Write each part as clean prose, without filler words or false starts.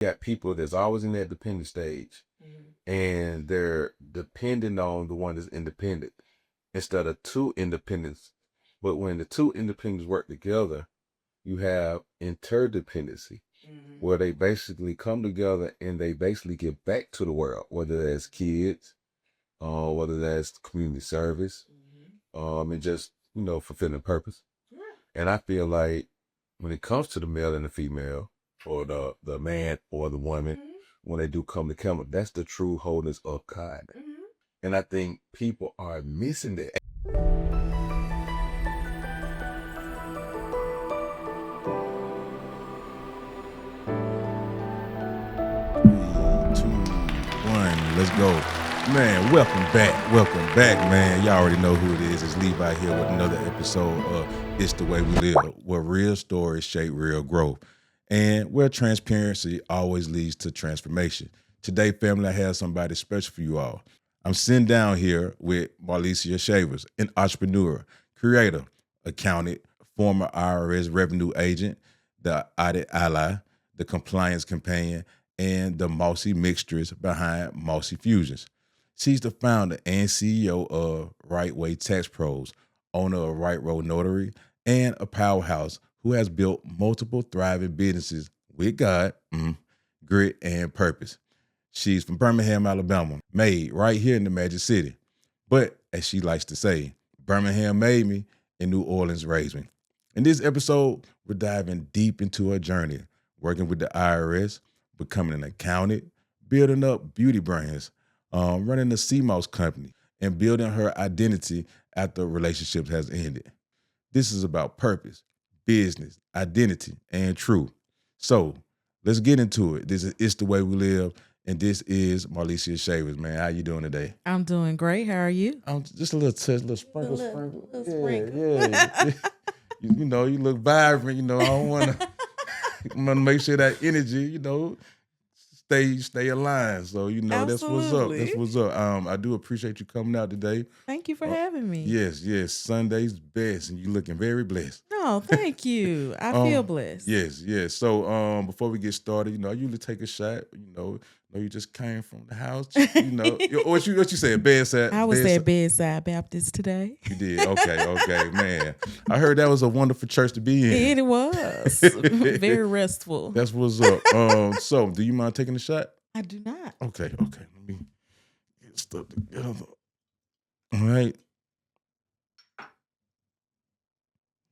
got people that's always in that dependent stage, and they're dependent on the one that's independent instead of two independents. But when the two independents work together, you have interdependency, where they basically come together and they basically give back to the world, whether that's kids, whether that's community service, and just fulfilling purpose. And I feel like when it comes to the male and the female, or the man or the woman, when they do come together, that's the true wholeness of God. And I think people are missing that. 3, 2, 1, let's go. Man, welcome back, man. Y'all already know who it is. It's Levi here with another episode of It's the Way We Live, where real stories shape real growth, and where transparency always leads to transformation. Today, family, I have somebody special for you all. I'm sitting down here with Marliceia Chavers, an entrepreneur, creator, accountant, former IRS revenue agent, the audit ally, the compliance companion, and the Mossy mixtures behind Mossy Fusions. She's the founder and CEO of Right Way Tax Pros, owner of Right Road Notary, and a powerhouse who has built multiple thriving businesses with God, grit, and purpose. She's from Birmingham, Alabama, made right here in the Magic City. But as she likes to say, Birmingham made me and New Orleans raised me. In this episode, we're diving deep into her journey, working with the IRS, becoming an accountant, building up beauty brands, running a CMOS company, and building her identity after relationships has ended. This is about purpose, business, identity, and truth. So let's get into it. This is It's the Way We Live, and this is Marliceia Chavers, man. How you doing today? I'm doing great. How are you? I'm just a little touch, little sprinkle. Little sprinkle. Yeah. You look vibrant. I don't want to. I'm gonna make sure that energy, stay aligned. So that's what's up. That's what's up. I do appreciate you coming out today. Thank you for having me. Yes. Sunday's best, and you looking very blessed. No, thank you. I feel blessed. Yes. So before we get started, I usually take a shot. You just came from the house. What you said, bedside. I was at Bedside Baptist today. You did? Okay, man. I heard that was a wonderful church to be in. It was very restful. That's what's up. So do you mind taking a shot? I do not. Okay. Let me get stuff together. All right.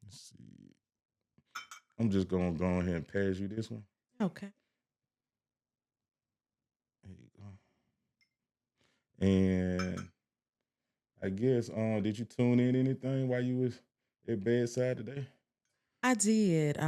Let's see. I'm just gonna go ahead and pass you this one. Okay. There you go. And I guess, did you tune in anything while you was at bedside today? I did.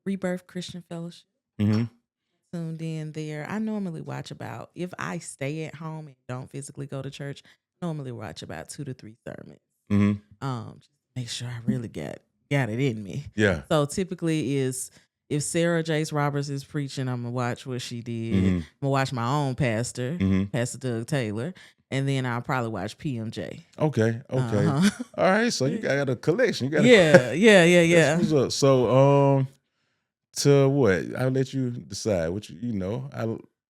Rebirth Christian Fellowship. Tuned in there. I normally watch about, if I stay at home and don't physically go to church, normally watch about 2 to 3 sermons. Just make sure I really got it in me. Yeah. So typically is, if Sarah Jace Roberts is preaching, I'm gonna watch what she did. I'm gonna watch my own pastor, Pastor Doug Taylor, and then I'll probably watch PMJ. Okay. All right. So you got a collection. Yeah. That's what's up. So to what? I'll let you decide. What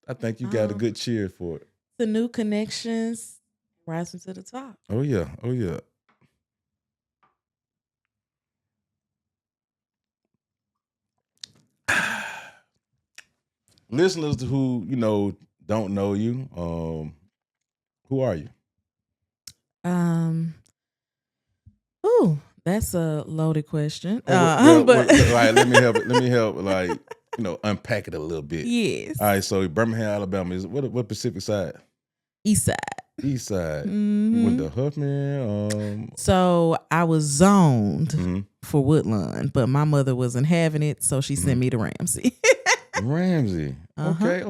I think you got a good cheer for it. The New Connections, Rising to the Top. Oh yeah. Listeners who don't know you, who are you? That's a loaded question. All right, let me help. Unpack it a little bit. Yes. All right, so Birmingham, Alabama is what Pacific side? East side. East side. With the Huffman. So I was zoned for Woodlawn, but my mother wasn't having it, so she sent me to Ramsey. Ramsey. Okay.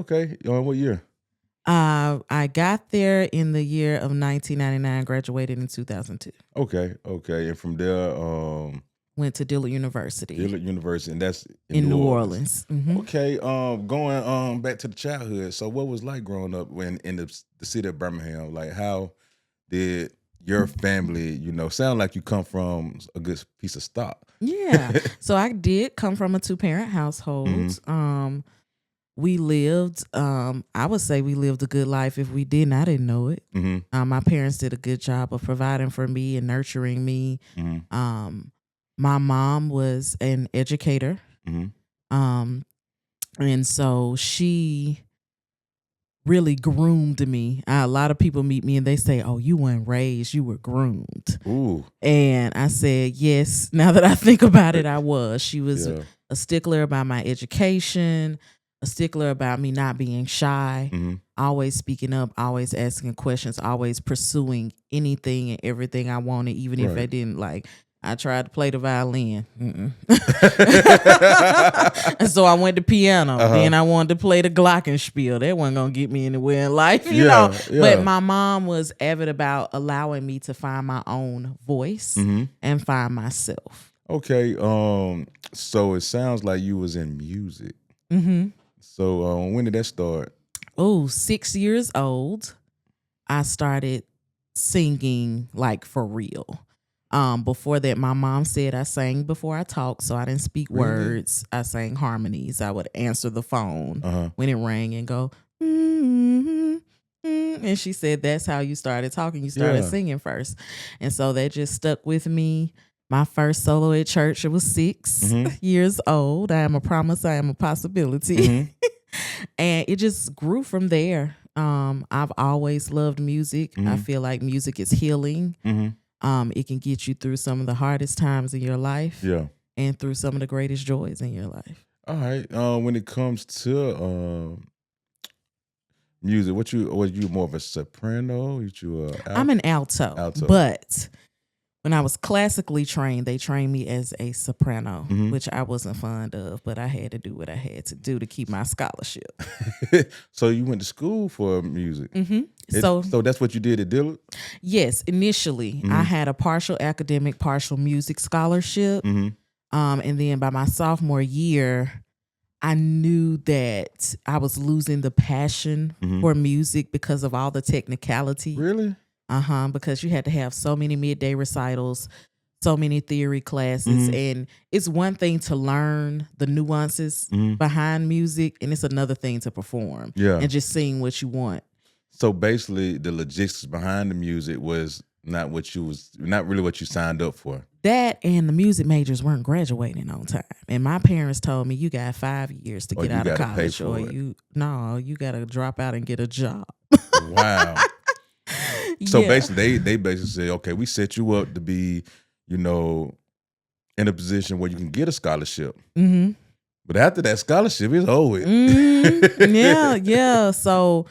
What year? I got there in the year of 1999, graduated in 2002. Okay. And from there, went to Dillard University. And that's in New Orleans. Okay. Going back to the childhood. So what was it like growing up in the city of Birmingham? Like, how did your family, sound like you come from a good piece of stock? Yeah. So I did come from a 2-parent household. we lived, I would say we lived a good life. If we didn't, I didn't know it. My parents did a good job of providing for me and nurturing me. My mom was an educator. And so she really groomed me. A lot of people meet me and they say, "Oh, you weren't raised, you were groomed." Ooh. And I said, yes, now that I think about it, I was. She was a stickler about my education, a stickler about me not being shy, always speaking up, always asking questions, always pursuing anything and everything I wanted, even if I didn't like. I tried to play the violin. And so I went to piano. Then I wanted to play the glockenspiel. That wasn't going to get me anywhere in life, you know. But my mom was avid about allowing me to find my own voice and find myself. Okay. So it sounds like you was in music. So when did that start? 6 years old, I started singing like for real. Before that, my mom said I sang before I talked, so I didn't speak words. I sang harmonies. I would answer the phone when it rang and go, and she said, that's how you started talking. You started singing first. And so that just stuck with me. My first solo at church, it was 6 years old. I am a promise, I am a possibility. And it just grew from there. I've always loved music. I feel like music is healing. It can get you through some of the hardest times in your life, and through some of the greatest joys in your life. All right. When it comes to music, was you more of a soprano? I'm an alto, but when I was classically trained, they trained me as a soprano, which I wasn't fond of, but I had to do what I had to do to keep my scholarship. So you went to school for music? So that's what you did at Dillard? Yes, initially I had a partial academic, partial music scholarship. And then by my sophomore year, I knew that I was losing the passion for music because of all the technicality. Really? Because you had to have so many midday recitals, so many theory classes. And it's one thing to learn the nuances behind music, and it's another thing to perform and just sing what you want. So basically the logistics behind the music was not really what you signed up for. That and the music majors weren't graduating on time. And my parents told me, you got 5 years to get out of college, or you got to drop out and get a job. Wow. So basically, they basically say, okay, we set you up to be, in a position where you can get a scholarship. But after that scholarship, it's over. Yeah. So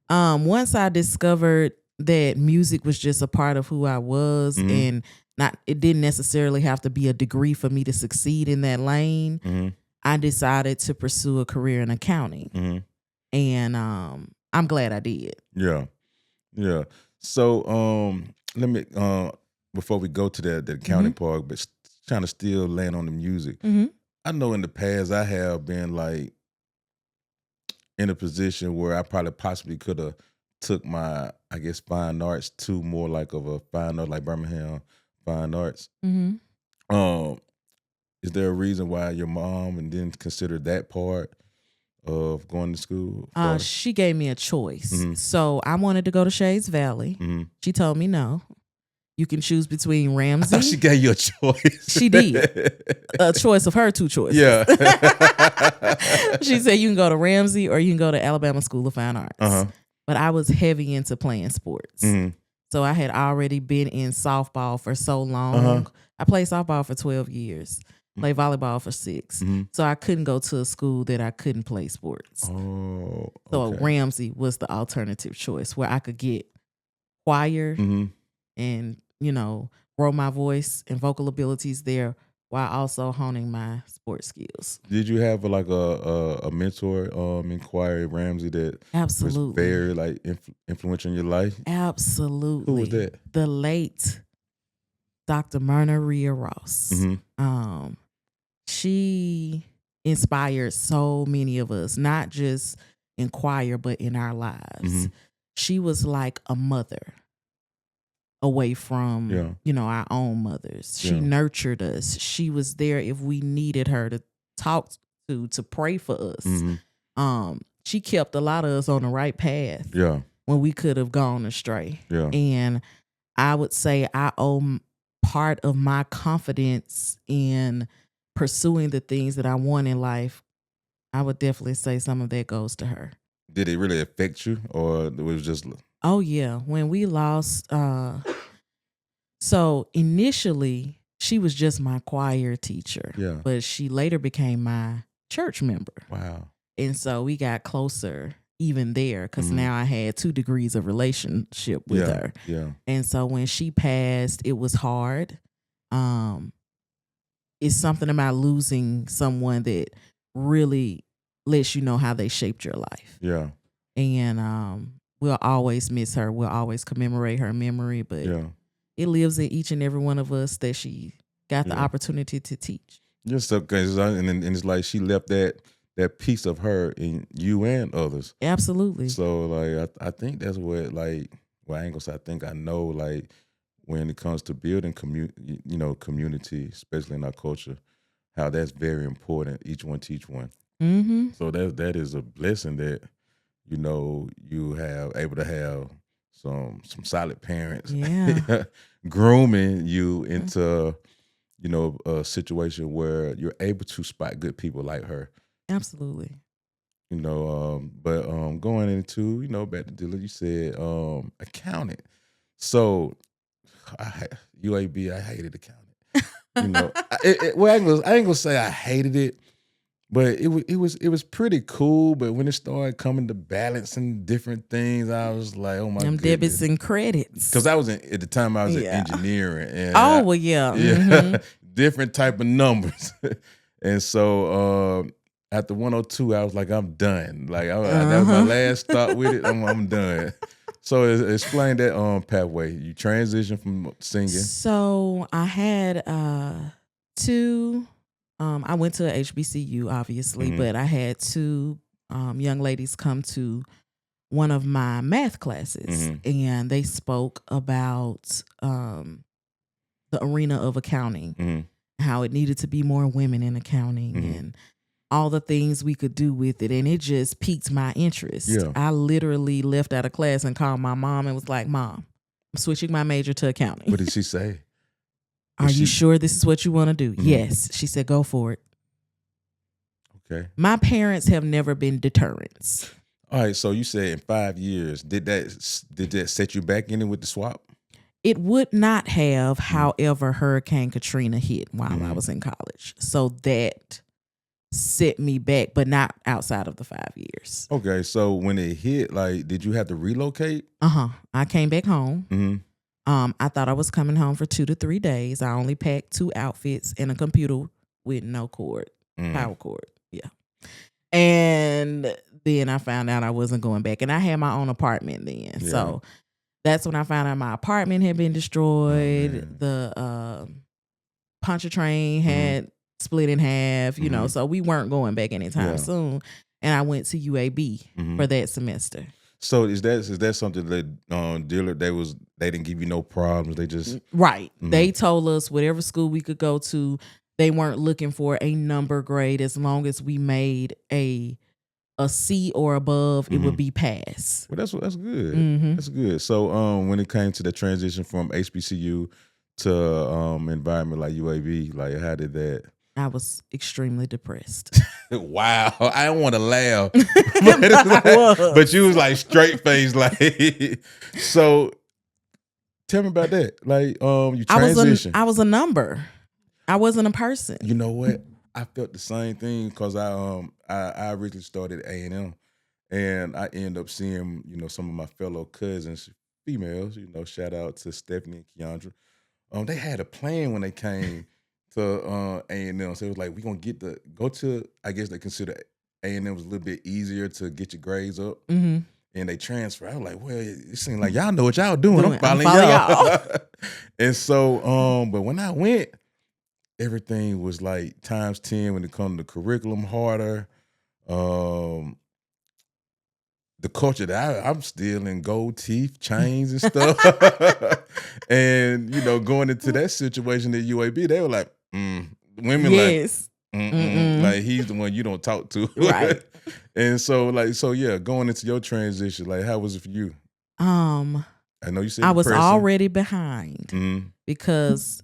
once I discovered that music was just a part of who I was, and it didn't necessarily have to be a degree for me to succeed in that lane, I decided to pursue a career in accounting. And I'm glad I did. Yeah. So let me before we go to the accounting part, but trying to still land on the music. I know in the past I have been like in a position where I probably possibly could have took my, I guess, fine arts to more like of a fine art, like Birmingham Fine Arts. Is there a reason why your mom and didn't consider that part of going to school? She gave me a choice. So I wanted to go to Shades Valley. She told me no. You can choose between Ramsey. I thought she gave you a choice. She did. A choice of her 2 choices. Yeah. She said you can go to Ramsey or you can go to Alabama School of Fine Arts. But I was heavy into playing sports. So I had already been in softball for so long. I played softball for 12 years. Played volleyball for 6. So I couldn't go to a school that I couldn't play sports. Oh, okay. So Ramsey was the alternative choice where I could get choir and, grow my voice and vocal abilities there while also honing my sports skills. Did you have like a mentor in choir at Ramsey that Absolutely was very like influential in your life? Absolutely. Who was that? The late Dr. Myrna Rhea Ross. She inspired so many of us, not just in choir, but in our lives. She was like a mother away from, our own mothers. She nurtured us. She was there if we needed her to talk to pray for us. she kept a lot of us on the right path. Yeah. When we could have gone astray. Yeah. And I would say I owe part of my confidence in pursuing the things that I want in life. I would definitely say some of that goes to her. Did it really affect you, or it was just? Oh yeah, when we lost. So initially, she was just my choir teacher. Yeah. But she later became my church member. Wow. And so we got closer even there because now I had 2 degrees of relationship with her. Yeah. And so when she passed, it was hard. It's something about losing someone that really lets you know how they shaped your life. Yeah. And we'll always miss her. We'll always commemorate her memory, but it lives in each and every one of us that she got the opportunity to teach. Just because, and it's like she left that piece of her in you and others. Absolutely. So like I think that's what, like, well, I ain't gonna say I think, I know, like, when it comes to building community, especially in our culture, how that's very important. Each one teach one. Mm-hmm. So that is a blessing that you have able to have some solid parents. Yeah. Grooming you into a situation where you're able to spot good people like her. Absolutely. But going into, back to Dilla, you said accounting. So UAB, I hated accounting. I ain't gonna say I hated it, but it was pretty cool. But when it started coming to balancing different things, I was like, oh my goodness. Debits and credits. Because I was at the time I was in engineering. And yeah. Mm-hmm. Different type of numbers. And so after 102, I was like, I'm done. Like that was my last stop with it. I'm done. So explain that pathway. You transitioned from singing. So I had 2. I went to HBCU, obviously, but I had 2 young ladies come to one of my math classes, and they spoke about the arena of accounting, how it needed to be more women in accounting, and all the things we could do with it. And it just piqued my interest. Yeah. I literally left out of class and called my mom and was like, Mom, I'm switching my major to accounting. What did she say? Are you sure this is what you want to do? Yes. She said, go for it. Okay. My parents have never been deterrents. All right. So you said in 5 years, did that set you back in it with the swap? It would not have, however, Hurricane Katrina hit while I was in college. So that set me back, but not outside of the 5 years. Okay. So when it hit, like, did you have to relocate? I came back home. I thought I was coming home for 2 to 3 days. I only packed 2 outfits and a computer with no cord, power cord. Yeah. And then I found out I wasn't going back. And I had my own apartment then. Yeah. So that's when I found out my apartment had been destroyed. The Pontchartrain had split in half, so we weren't going back anytime soon. And I went to UAB for that semester. So is that something that Dillard, they didn't give you no problems? They just right. They told us whatever school we could go to. They weren't looking for a number grade as long as we made a C or above, it would be passed. Well, that's good. That's good. So when it came to the transition from HBCU to environment like UAB, like how did that? I was extremely depressed. Wow. I don't want to laugh. But you was like straight faced, like so tell me about that. Like you transitioned. I was a number. I wasn't a person. You know what? I felt the same thing because I originally started at A&M and I ended up seeing, some of my fellow cousins, females, shout out to Stephanie and Keandra. They had a plan when they came to A&M. So it was like, we're going to go to, I guess they consider A&M was a little bit easier to get your grades up. And they transfer. I was like, well, it seems like y'all know what y'all doing. I'm following y'all. And so, but when I went, everything was like times 10 when it comes to curriculum, harder. The culture that I'm still in gold teeth, chains and stuff. And, going into that situation at UAB, they were like, women Like he's the one you don't talk to. Right. And so going into your transition, like how was it for you? I know you said I was depressing. already behind because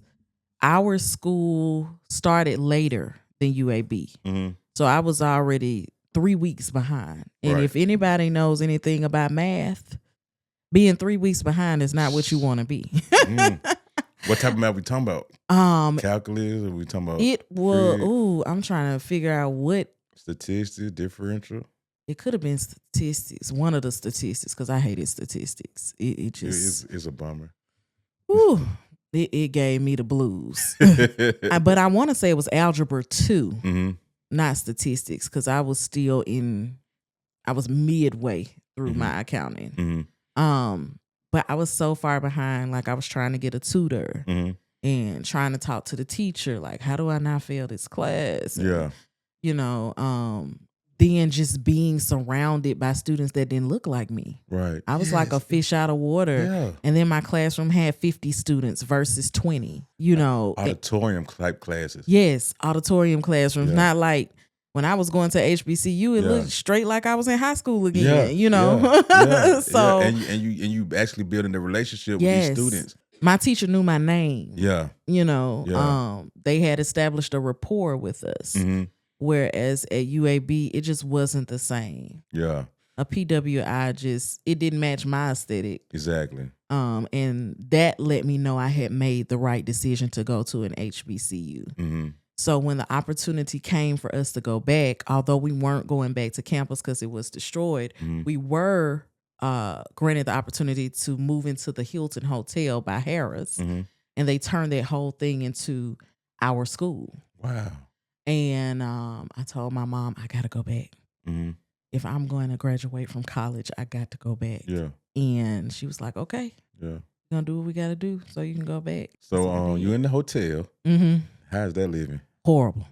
our school started later than UAB. So I was already 3 weeks behind. And if anybody knows anything about math, being 3 weeks behind is not what you want to be. What type of math we talking about? Calculus? Or we talking about it was I'm trying to figure out what statistics, differential. It could have been statistics, one of the statistics, because I hated statistics. It just it's a bummer. Ooh, it gave me the blues. But I want to say it was algebra 2, not statistics, because I was midway through my accounting. But I was so far behind, like I was trying to get a tutor and trying to talk to the teacher, like, how do I not fail this class? And, then just being surrounded by students that didn't look like me. Right. I was like a fish out of water. Yeah. And then my classroom had 50 students versus 20, Auditorium type classes. Yes, auditorium classrooms. Not like when I was going to HBCU, it looked straight like I was in high school again, So and you actually building a relationship with these students. My teacher knew my name. Yeah. They had established a rapport with us. Whereas at UAB, it just wasn't the same. Yeah. A PWI it didn't match my aesthetic. Exactly. And that let me know I had made the right decision to go to an HBCU. So when the opportunity came for us to go back, although we weren't going back to campus because it was destroyed, we were granted the opportunity to move into the Hilton Hotel by Harris. And they turned that whole thing into our school. Wow. And I told my mom, I got to go back. If I'm going to graduate from college, I got to go back. Yeah. And she was like, okay. Yeah. We're going to do what we got to do so you can go back. So you in the hotel. How's that living? Horrible.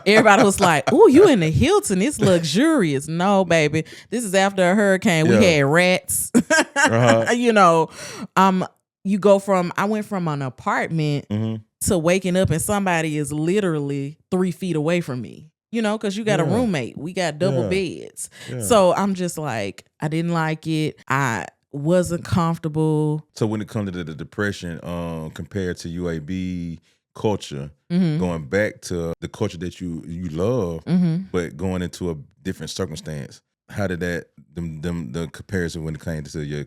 Everybody was like, ooh, you in the Hilton. It's luxurious. No, baby. This is after a hurricane. We had rats. I went from an apartment to waking up and somebody is literally 3 feet away from me, because you got a roommate. We got double beds. Yeah. So I'm just like, I didn't like it. I wasn't comfortable. So when it comes to the depression, compared to UAB culture, going back to the culture that you love, but going into a different circumstance, how did that, the comparison when it came to your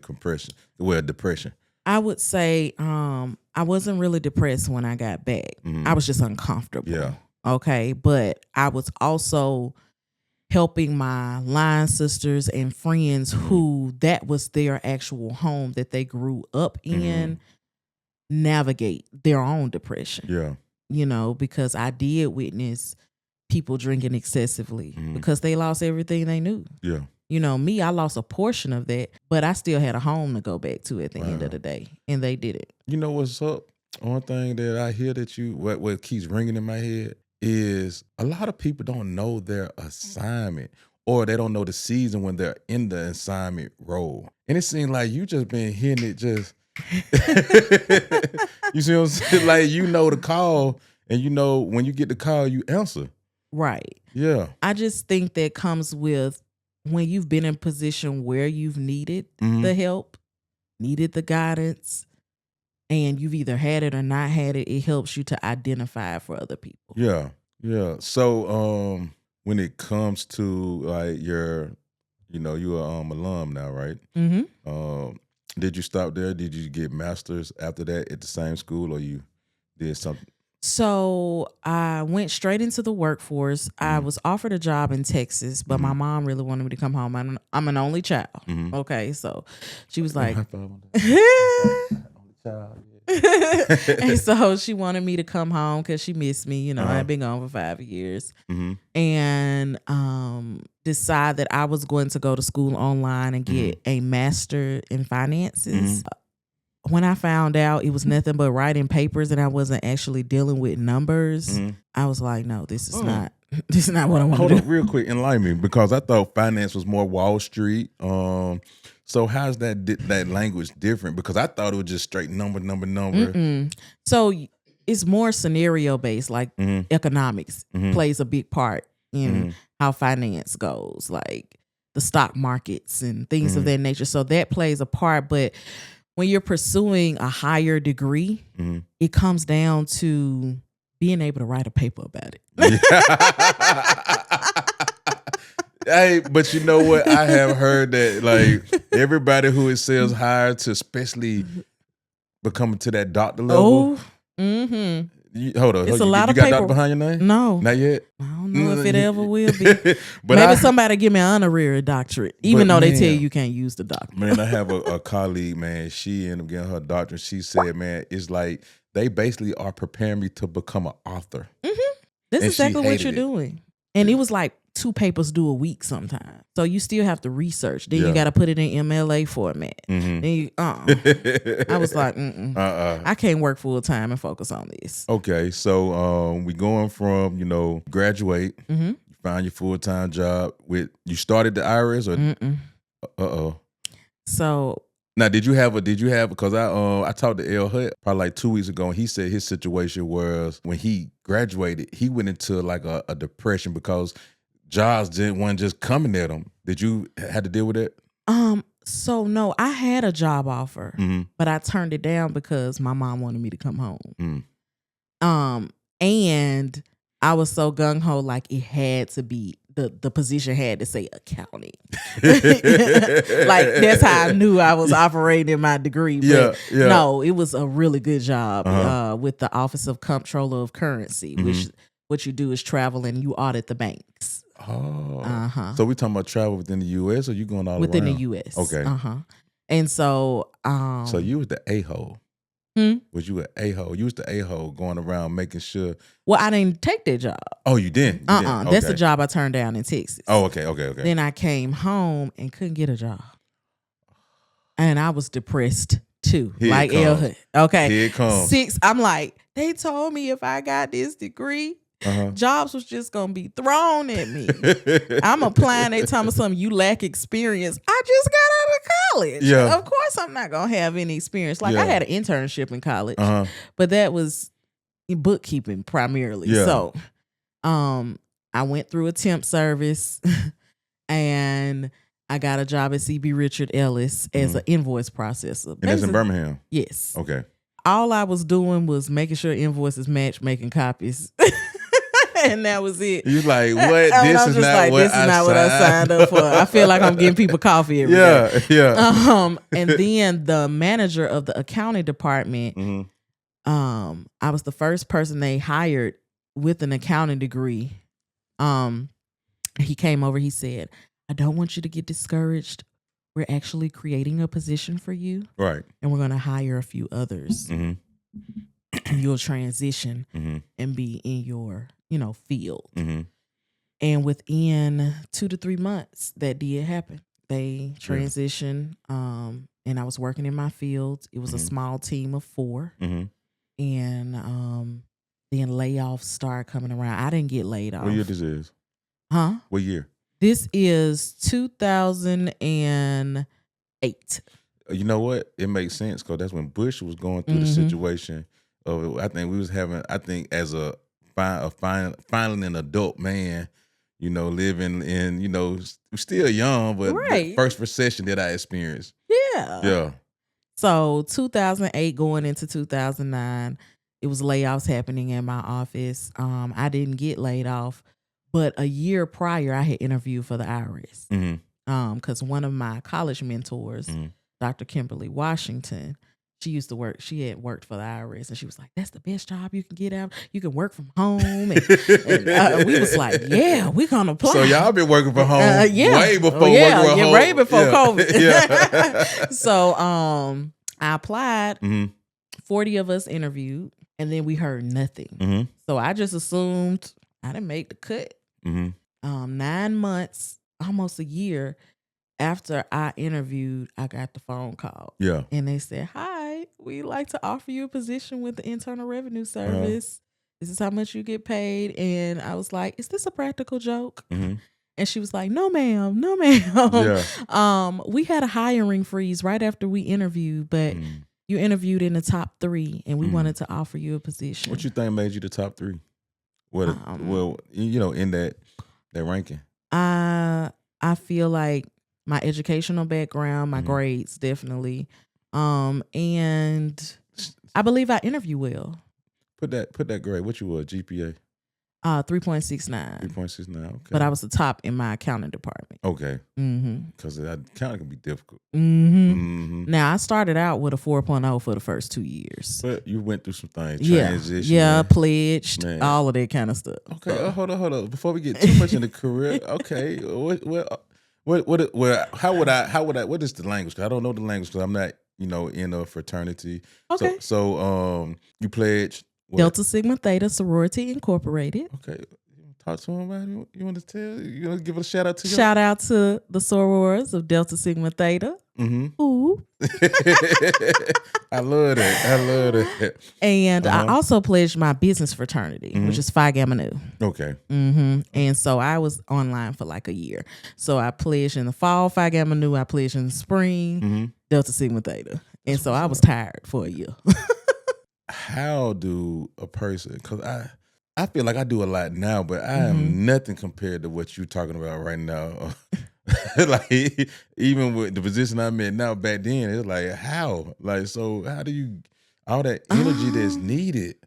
depression? I would say I wasn't really depressed when I got back. I was just uncomfortable. Yeah. Okay. But I was also helping my line sisters and friends who that was their actual home that they grew up in navigate their own depression. Yeah. Because I did witness people drinking excessively because they lost everything they knew. Yeah. Me, I lost a portion of that, but I still had a home to go back to at the end of the day, and they did it. You know what's up? One thing that I hear that what keeps ringing in my head is a lot of people don't know their assignment, or they don't know the season when they're in the assignment role. And it seems like you just been hitting it just... You see what I'm saying? Like, the call, and when you get the call, you answer. Right. Yeah. I just think that comes with when you've been in a position where you've needed the help, needed the guidance, and you've either had it or not had it, it helps you to identify for other people. Yeah. Yeah. So when it comes to like you're alum now, right? Did you stop there? Did you get master's after that at the same school, or you did something? So I went straight into the workforce. I was offered a job in Texas, but my mom really wanted me to come home. I'm an only child. Okay, so she was like, and so she wanted me to come home because she missed me. I'd been gone for 5 years, and decided that I was going to go to school online and get a master in finances. When I found out it was nothing but writing papers and I wasn't actually dealing with numbers, I was like, no, this is not what I want to do. Hold on real quick, enlighten me, because I thought finance was more Wall Street. So how's that language different? Because I thought it was just straight number. So it's more scenario based, like economics plays a big part in how finance goes, like the stock markets and things of that nature. So that plays a part. But when you're pursuing a higher degree, it comes down to being able to write a paper about it. Hey, but you know what? I have heard that like everybody who excels higher to especially becoming to that doctor level. Hold on. It's you a lot you of got paper. doctor behind your name? No. Not yet? I don't know if it ever will be. But maybe somebody give me an honorary doctorate, even though they tell you can't use the doctorate. Man, I have a colleague, man. She ended up getting her doctorate. She said, man, it's like they basically are preparing me to become an author. That's exactly what you're doing. And it was like 2 papers due a week sometimes. So you still have to research. Then you got to put it in MLA format. Then you, I was like, I can't work full time and focus on this. Okay, so we going from, graduate, you find your full-time job with, you started the IRS or? So now, did you have, because I talked to L Hut probably like 2 weeks ago, and he said his situation was when he graduated, he went into like a depression because jobs wasn't just coming at him. Did you had to deal with that? So no, I had a job offer, but I turned it down because my mom wanted me to come home. And I was so gung ho, like it had to be the position had to say accounting. Like that's how I knew I was operating in my degree. But no, it was a really good job with the Office of Comptroller of Currency, which what you do is travel and you audit the banks. Oh, so we talking about travel within the U.S. or you going all within around? the U.S. Okay. And so, so you was the a-hole. Was you an a-hole? You was the a-hole going around making sure. Well, I didn't take that job. Oh, you didn't? Okay. That's the job I turned down in Texas. Oh, okay. Then I came home and couldn't get a job, and I was depressed too. Like L. Okay, here it comes. 6. I'm like, they told me if I got this degree, jobs was just gonna be thrown at me. I'm applying. They tell me something. You lack experience. I just got out of college. Yeah. Of course I'm not gonna have any experience. Like I had an internship in college, but that was in bookkeeping primarily. Yeah. So, I went through a temp service, and I got a job at CB Richard Ellis as an invoice processor. And that's in Birmingham. Yes. Okay. All I was doing was making sure invoices matched, making copies. And that was it. You like, what? This is not what I signed up for. I feel like I'm getting people coffee every day. Yeah. And then the manager of the accounting department, I was the first person they hired with an accounting degree. He came over, he said, I don't want you to get discouraged. We're actually creating a position for you. Right. And we're going to hire a few others. You'll transition and be in your, field. And within 2 to 3 months, that did happen. They transitioned, and I was working in my field. It was a small team of 4. And then layoffs started coming around. I didn't get laid off. What year this is? Huh? What year? This is 2008. You know what? It makes sense because that's when Bush was going through the situation of. I think we was having. I think as finally an adult man, living in, still young, but the first recession that I experienced. Yeah. So 2008 going into 2009, it was layoffs happening in my office. I didn't get laid off, but a year prior, I had interviewed for the IRS. Because one of my college mentors, Dr. Kimberly Washington, she had worked for the IRS, and she was like, that's the best job you can get out. You can work from home. And we was like, yeah, we're going to apply. So y'all been working from home way before home. Way before COVID. So I applied. 40 of us interviewed, and then we heard nothing. So I just assumed I didn't make the cut. 9 months, almost a year after I interviewed, I got the phone call. Yeah. And they said, hi, we'd like to offer you a position with the Internal Revenue Service. This is how much you get paid. And I was like, is this a practical joke? And she was like, no, ma'am. No, ma'am. We had a hiring freeze right after we interviewed, but You interviewed in the top 3, and we wanted to offer you a position. What you think made you the top 3? Well, in that ranking. I feel like my educational background, my grades, definitely, and I believe I interview well. Put that grade. What you were, GPA? 3.69. 3.69. Okay. But I was the top in my accounting department. Okay. Because accounting can be difficult. Now I started out with a 4.0 for the first 2 years. But you went through some things. Transition. Yeah, pledged, all of that kind of stuff. Okay. So. Hold on. Before we get too much in the career, okay. How would I? What is the language? 'Cause I don't know the language because I'm not, in a fraternity. Okay. So you pledged. What? Delta Sigma Theta Sorority Incorporated. Okay. Talk to him about it. You want to tell? You want to give a shout out to? Shout out to the sorors of Delta Sigma Theta. Ooh. I love that. And I also pledged my business fraternity, which is Phi Gamma Nu. Okay. And so I was online for like a year. So I pledged in the fall, Phi Gamma Nu. I pledged in the spring, Delta Sigma Theta. And so I was tired for a year. How do a person? Because I feel like I do a lot now, but I am nothing compared to what you're talking about right now. Like even with the position I'm in now, back then it's like how? Like so, how do you all that energy that's needed?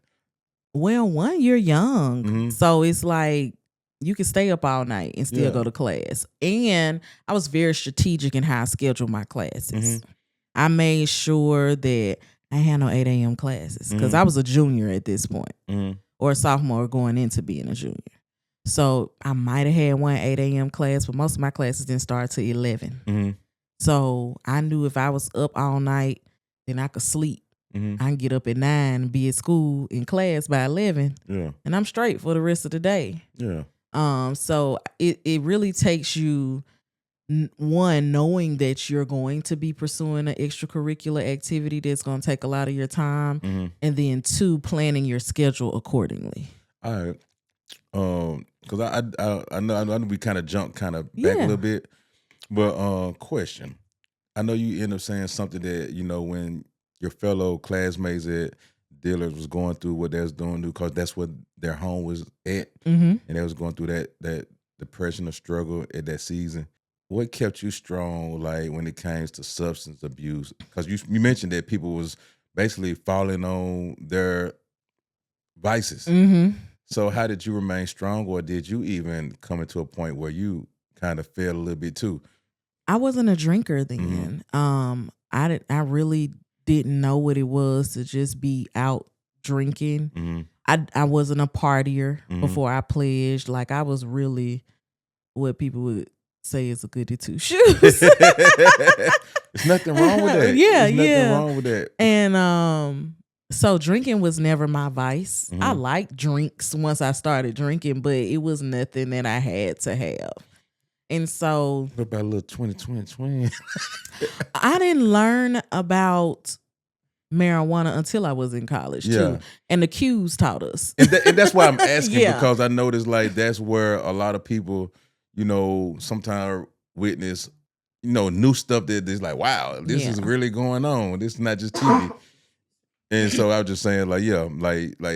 Well, one, you're young, so it's like you can stay up all night and still go to class. And I was very strategic in how I scheduled my classes. I made sure that I had no 8 a.m. classes because I was a junior at this point, or a sophomore going into being a junior. So I might have had one 8 a.m. class, but most of my classes didn't start till 11. So I knew if I was up all night, then I could sleep. I can get up at 9 and be at school in class by 11. Yeah. And I'm straight for the rest of the day. Yeah. So it really takes you, one, knowing that you're going to be pursuing an extracurricular activity that's going to take a lot of your time, and then 2, planning your schedule accordingly. All right. Because I know we kind of jumped back a little bit, but question. I know you end up saying something that when your fellow classmates at Dillard was going through what they was doing because that's what their home was at, and they was going through that depression or struggle at that season. What kept you strong, like when it came to substance abuse? Because you mentioned that people was basically falling on their vices. So how did you remain strong, or did you even come into a point where you kind of fell a little bit too? I wasn't a drinker then. I really didn't know what it was to just be out drinking. I wasn't a partier before I pledged. Like I was really what people would say is a goody two shoes. There's nothing wrong with that. There's nothing wrong with that. And so drinking was never my vice. I liked drinks once I started drinking, but it was nothing that I had to have. And so what about a little 20? I didn't learn about marijuana until I was in college too. And the Qs taught us. And that's why I'm asking, because I noticed like that's where a lot of people, sometimes witness, new stuff that is like, wow, this is really going on. This is not just TV. And so I was just saying, like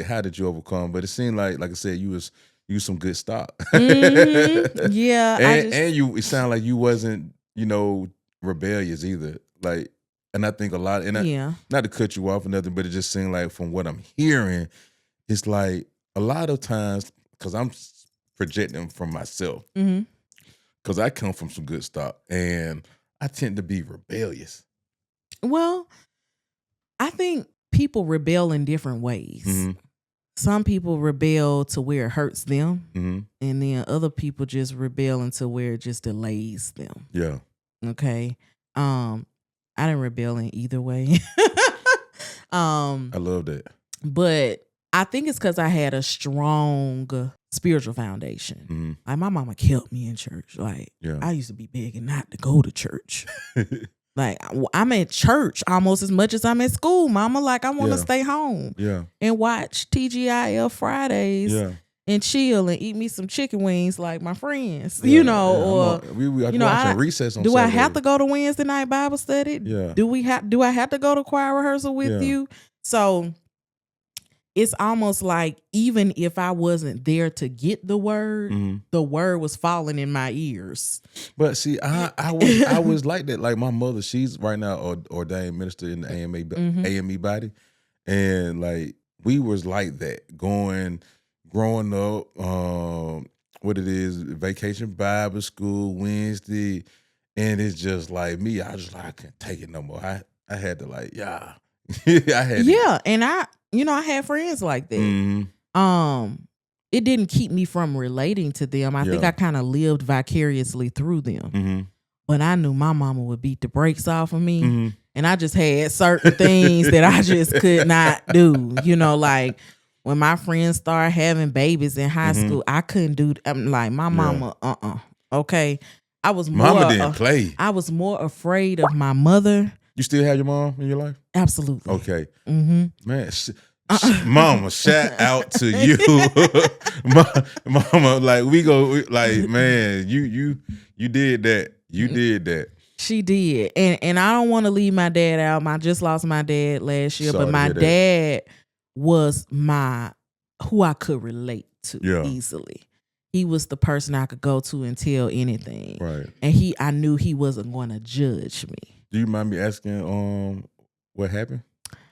how did you overcome? But it seemed like I said, you was some good stock. Yeah. It sounded like you wasn't, rebellious either. Like, and I think a lot, and not to cut you off or nothing, but it just seemed like from what I'm hearing, it's like a lot of times, because I'm projecting from myself, because I come from some good stock, and I tend to be rebellious. Well, I think people rebel in different ways. Some people rebel to where it hurts them, and then other people just rebel into where it just delays them. Yeah. Okay. I didn't rebel in either way. I love that. But I think it's because I had a strong spiritual foundation. Like my mama kept me in church. Like I used to be begging not to go to church. Like I'm at church almost as much as I'm at school, mama. Like I want to stay home and watch TGIF Fridays and chill and eat me some chicken wings like my friends, Yeah, or we watching Recess on do Saturday. I have to go to Wednesday night Bible study? Yeah. Do I have to go to choir rehearsal with you? So it's almost like even if I wasn't there to get the word, the word was falling in my ears. But see, I was like that. Like my mother, she's right now ordained minister in the AME body, and like we was like that growing up. What it is, Vacation Bible School Wednesday, and it's just like me. I just like I can't take it no more. I had to like I had and I had friends like that. It didn't keep me from relating to them. I think I kind of lived vicariously through them. But I knew my mama would beat the brakes off of me. And I just had certain things that I just could not do. Like when my friends started having babies in high school, I couldn't do. I'm like, my mama, okay. I was more. Mama didn't play. I was more afraid of my mother. You still have your mom in your life? Absolutely. Okay. Man, mama, shout out to you. Mama, like man, you did that. You did that. She did. And I don't want to leave my dad out. I just lost my dad last year, but my dad was who I could relate to easily. He was the person I could go to and tell anything. Right. And I knew he wasn't going to judge me. Do you mind me asking what happened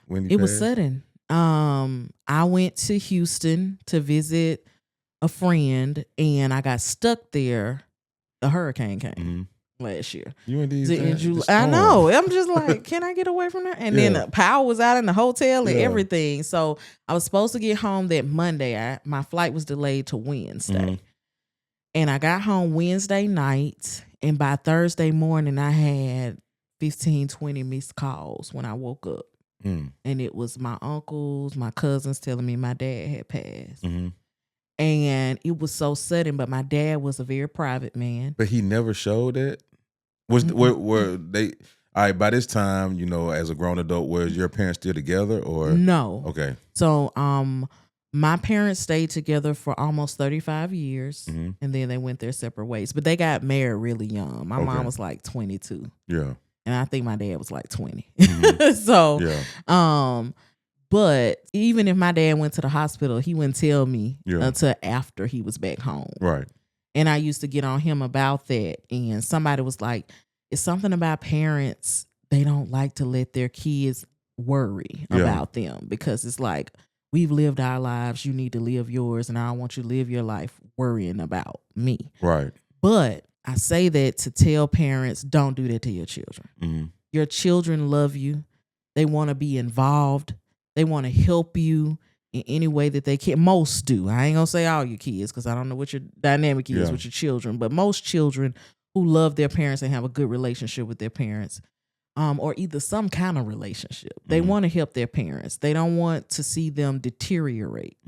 when it was sudden? I went to Houston to visit a friend, and I got stuck there. The hurricane came last year. You and these I know. I'm just like, can I get away from that? And then the power was out in the hotel and everything. So I was supposed to get home that Monday. My flight was delayed to Wednesday. And I got home Wednesday night, and by Thursday morning, I had 15, 20 missed calls when I woke up. And it was my uncles, my cousins telling me my dad had passed. And it was so sudden, but my dad was a very private man. But he never showed that? Were they... All right, by this time, as a grown adult, was your parents still together or? No. Okay. So, my parents stayed together for almost 35 years, and then they went their separate ways. But they got married really young. My mom was like 22. Yeah. And I think my dad was like 20. So, but even if my dad went to the hospital, he wouldn't tell me until after he was back home. Right. And I used to get on him about that. And somebody was like, it's something about parents. They don't like to let their kids worry about them because it's like, we've lived our lives. You need to live yours. And I don't want you to live your life worrying about me. Right. But I say that to tell parents, don't do that to your children. Your children love you. They want to be involved. They want to help you in any way that they can. Most do. I ain't going to say all your kids because I don't know what your dynamic is with your children. But most children who love their parents and have a good relationship with their parents, or either some kind of relationship, they want to help their parents. They don't want to see them deteriorate.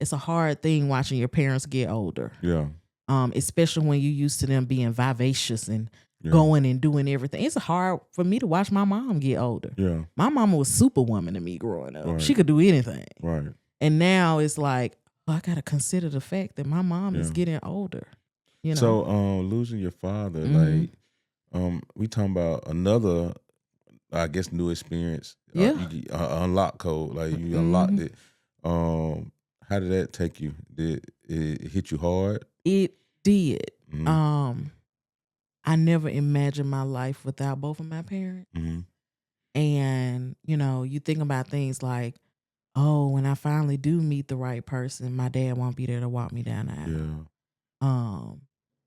It's a hard thing watching your parents get older. Yeah. Especially when you're used to them being vivacious and going and doing everything. It's hard for me to watch my mom get older. Yeah. My mama was superwoman to me growing up. Right. She could do anything. Right. And now it's like, I got to consider the fact that my mom is getting older. So losing your father, like we talking about another, I guess, new experience. You unlock code, like you unlocked it. How did that take you? Did it hit you hard? It did. I never imagined my life without both of my parents. And, you think about things like, oh, when I finally do meet the right person, my dad won't be there to walk me down the aisle.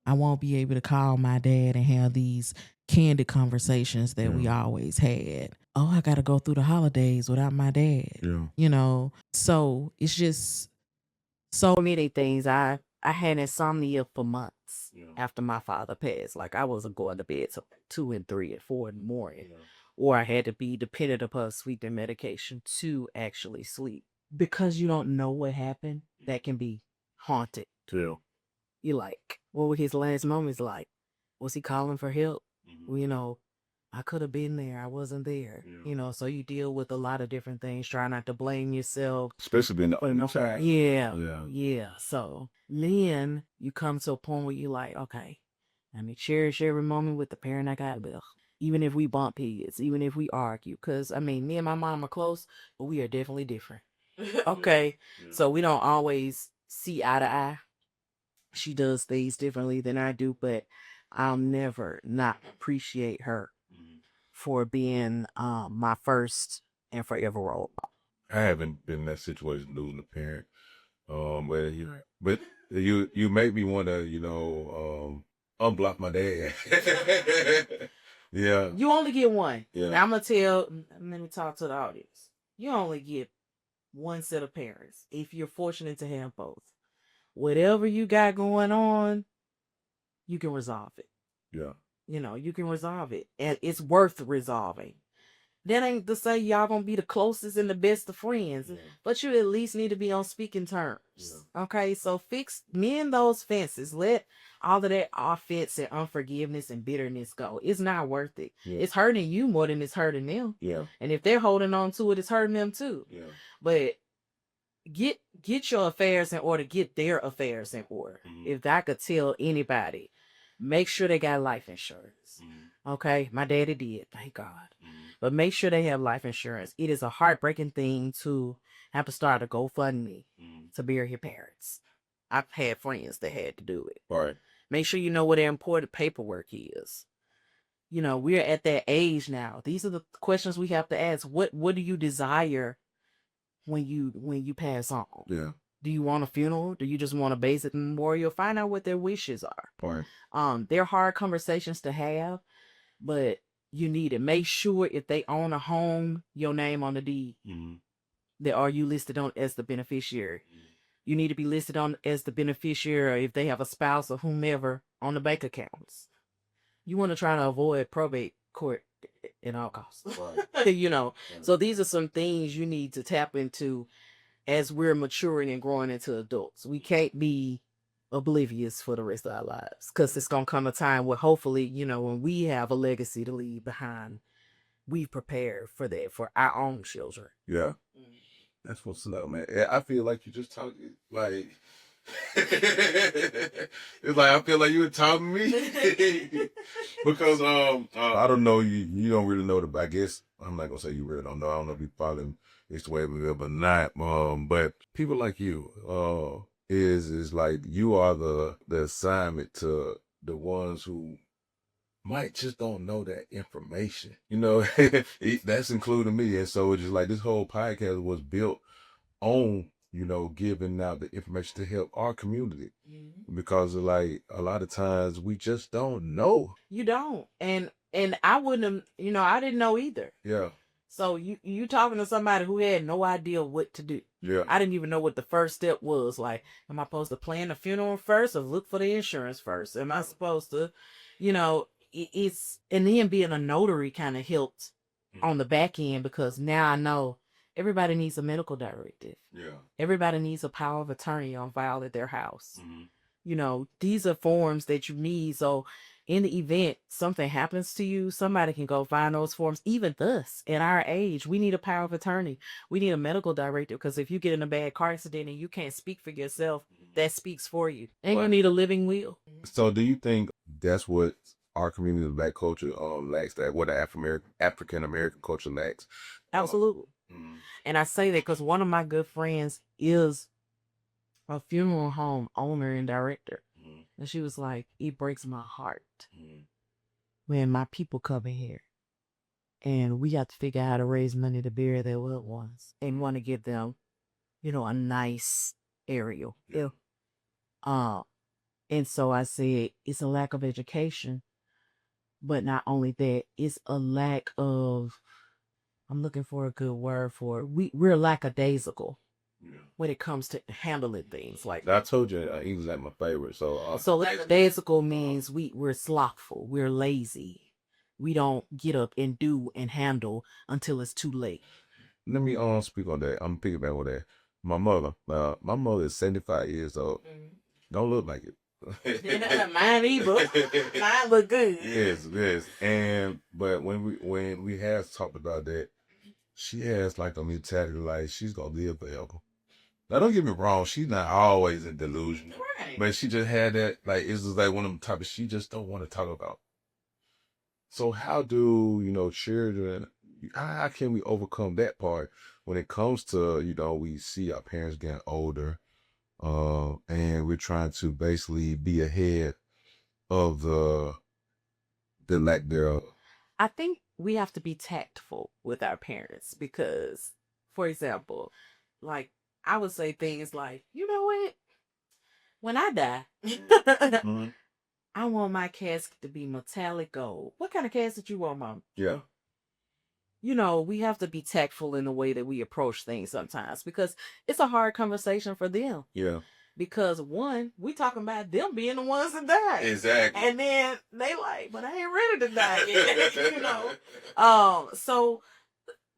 I won't be able to call my dad and have these candid conversations that we always had. Oh, I got to go through the holidays without my dad. So it's just so many things. I had insomnia for months after my father passed. Like I wasn't going to bed till 2 and 3 and 4 in the morning. Or I had to be dependent upon sleeping medication to actually sleep. Because you don't know what happened, that can be haunted. Yeah. You like, what were his last moments like? Was he calling for help? I could have been there. I wasn't there. You know, so you deal with a lot of different things. Try not to blame yourself. Especially being the Yeah. So then you come to a point where you're like, okay, let me cherish every moment with the parent I got left. Even if we bump heads, even if we argue. Because, I mean, me and my mom are close, but we are definitely different. Okay. Yeah. So we don't always see eye to eye. She does things differently than I do, but I'll never not appreciate her for being my first and forever role. I haven't been in that situation losing a parent. But you make me want to, unblock my dad. Yeah. You only get one. Yeah. Now, let me talk to the audience. You only get one set of parents if you're fortunate to have both. Whatever you got going on, you can resolve it. Yeah. You can resolve it. And it's worth resolving. That ain't to say y'all gonna be the closest and the best of friends, but you at least need to be on speaking terms. Yeah. Okay, so mend those fences. Let all of that offense and unforgiveness and bitterness go. It's not worth it. Yeah. It's hurting you more than it's hurting them. Yeah. And if they're holding on to it, it's hurting them too. Yeah. But get your affairs in order. Get their affairs in order. Mm-hmm. If I could tell anybody, make sure they got life insurance. Mm-hmm. Okay, my daddy did. Thank God. Mm-hmm. But make sure they have life insurance. It is a heartbreaking thing to have to start a GoFundMe to bury your parents. I've had friends that had to do it. Right. Make sure you know what their important paperwork is. We're at that age now. These are the questions we have to ask. What do you desire when you pass on? Yeah. Do you want a funeral? Do you just want a basic memorial? Find out what their wishes are. Right. They're hard conversations to have, but you need to make sure if they own a home, your name on the deed. Mm-hmm. Are you listed on as the beneficiary? Mm-hmm. You need to be listed on as the beneficiary if they have a spouse or whomever on the bank accounts. You want to try to avoid probate court at all costs. Right. So these are some things you need to tap into as we're maturing and growing into adults. We can't be oblivious for the rest of our lives, because it's going to come a time where hopefully, when we have a legacy to leave behind, we've prepared for that for our own children. Yeah. That's what's up, man. I feel like you just talking like it's like I feel like you were talking to me because I don't know, you don't really know I guess I'm not gonna say you really don't know. I don't know if you following this way we live or not. But people like you is like you are the assignment to the ones who might just don't know that information. That's including me. And so it's just like this whole podcast was built on giving out the information to help our community. Mm-hmm. Because like a lot of times we just don't know. You don't. And I wouldn't have, I didn't know either. Yeah. So you talking to somebody who had no idea what to do. Yeah. I didn't even know what the first step was. Like, am I supposed to plan the funeral first or look for the insurance first? Am I supposed to, it's, and then being a notary kind of helped on the back end, because now I know everybody needs a medical directive. Yeah. Everybody needs a power of attorney on file at their house. Mm-hmm. These are forms that you need. So in the event something happens to you, somebody can go find those forms. Even us at our age, we need a power of attorney. We need a medical directive, because if you get in a bad car accident and you can't speak for yourself, that speaks for you. And you need a living will. So do you think that's what our community of Black culture lacks, that what the African American culture lacks? Absolutely. And I say that because one of my good friends is a funeral home owner and director. And she was like, it breaks my heart when my people come in here and we have to figure out how to raise money to bury their loved ones and want to give them, a nice area. Yeah. And so I said, it's a lack of education, but not only that, it's a lack of, I'm looking for a good word for it. We're lackadaisical. Yeah. When it comes to handling things like that. I told you English like my favorite. So lackadaisical means we're slothful, we're lazy. We don't get up and do and handle until it's too late. Let me speak on that. I'm picking back on that. My mother is 75 years old. Mm-hmm. Don't look like it. Mine either. Mine look good. Yes. But when we have talked about that, she has like a mentality like she's gonna live forever. Now don't get me wrong, she's not always in delusion. Right. But she just had that, like, it's just like one of them topics she just don't want to talk about. So how do, children, how can we overcome that part when it comes to, we see our parents getting older, and we're trying to basically be ahead of the lack thereof? I think we have to be tactful with our parents because, for example, like I would say things like, you know what? When I die, Mm-hmm. I want my casket to be metallic gold. What kind of casket you want, Mom? Yeah. We have to be tactful in the way that we approach things sometimes because it's a hard conversation for them. Yeah. Because one, we talking about them being the ones that died. Exactly. And then they like, but I ain't ready to die yet.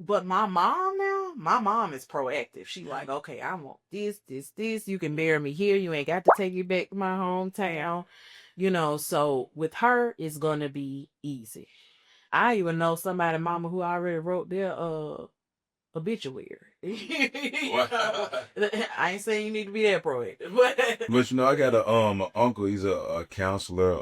But my mom is proactive. She like, okay, I want this. You can bury me here. You ain't got to take me back to my hometown. So with her, it's gonna be easy. I even know somebody, mama, who already wrote their obituary. I ain't saying you need to be that proactive, but I got an uncle. He's a counselor.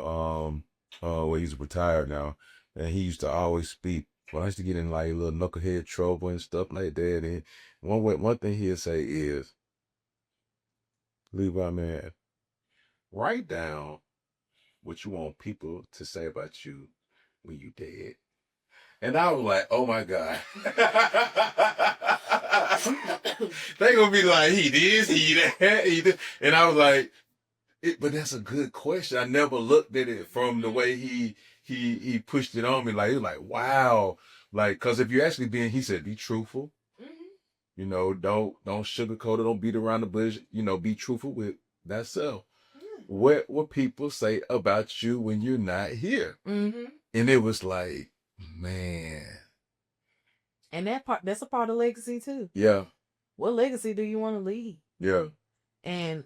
Well, he's retired now, and he used to always speak. Well, I used to get in like little knucklehead trouble and stuff like that. And one thing he'll say is, Levi, man, write down what you want people to say about you when you dead. And I was like, oh my God. They gonna be like, he this, he that, he this. And I was like, but that's a good question. I never looked at it from the way he pushed it on me. Like, it was like, wow. Like, cause if you're actually he said, be truthful. Mm-hmm. Don't sugarcoat it. Don't beat around the bush. Be truthful with that self. What people say about you when you're not here? Mm-hmm. And it was like, man. And that's a part of legacy too. Yeah. What legacy do you want to leave? Yeah. And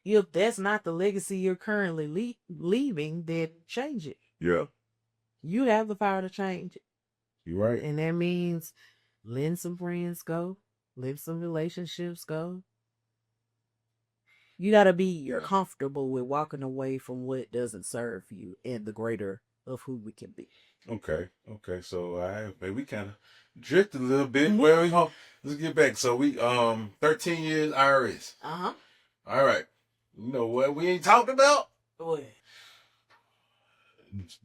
if that's not the legacy you're currently leaving, then change it. Yeah. You have the power to change it. You're right. And that means letting some friends go, letting some relationships go. You got to be comfortable with walking away from what doesn't serve you and the greater of who we can be. Okay. So we kind of drifted a little bit. Mm-hmm. Well, let's get back. So we 13 years IRS. Uh-huh. All right. You know what we ain't talked about? What?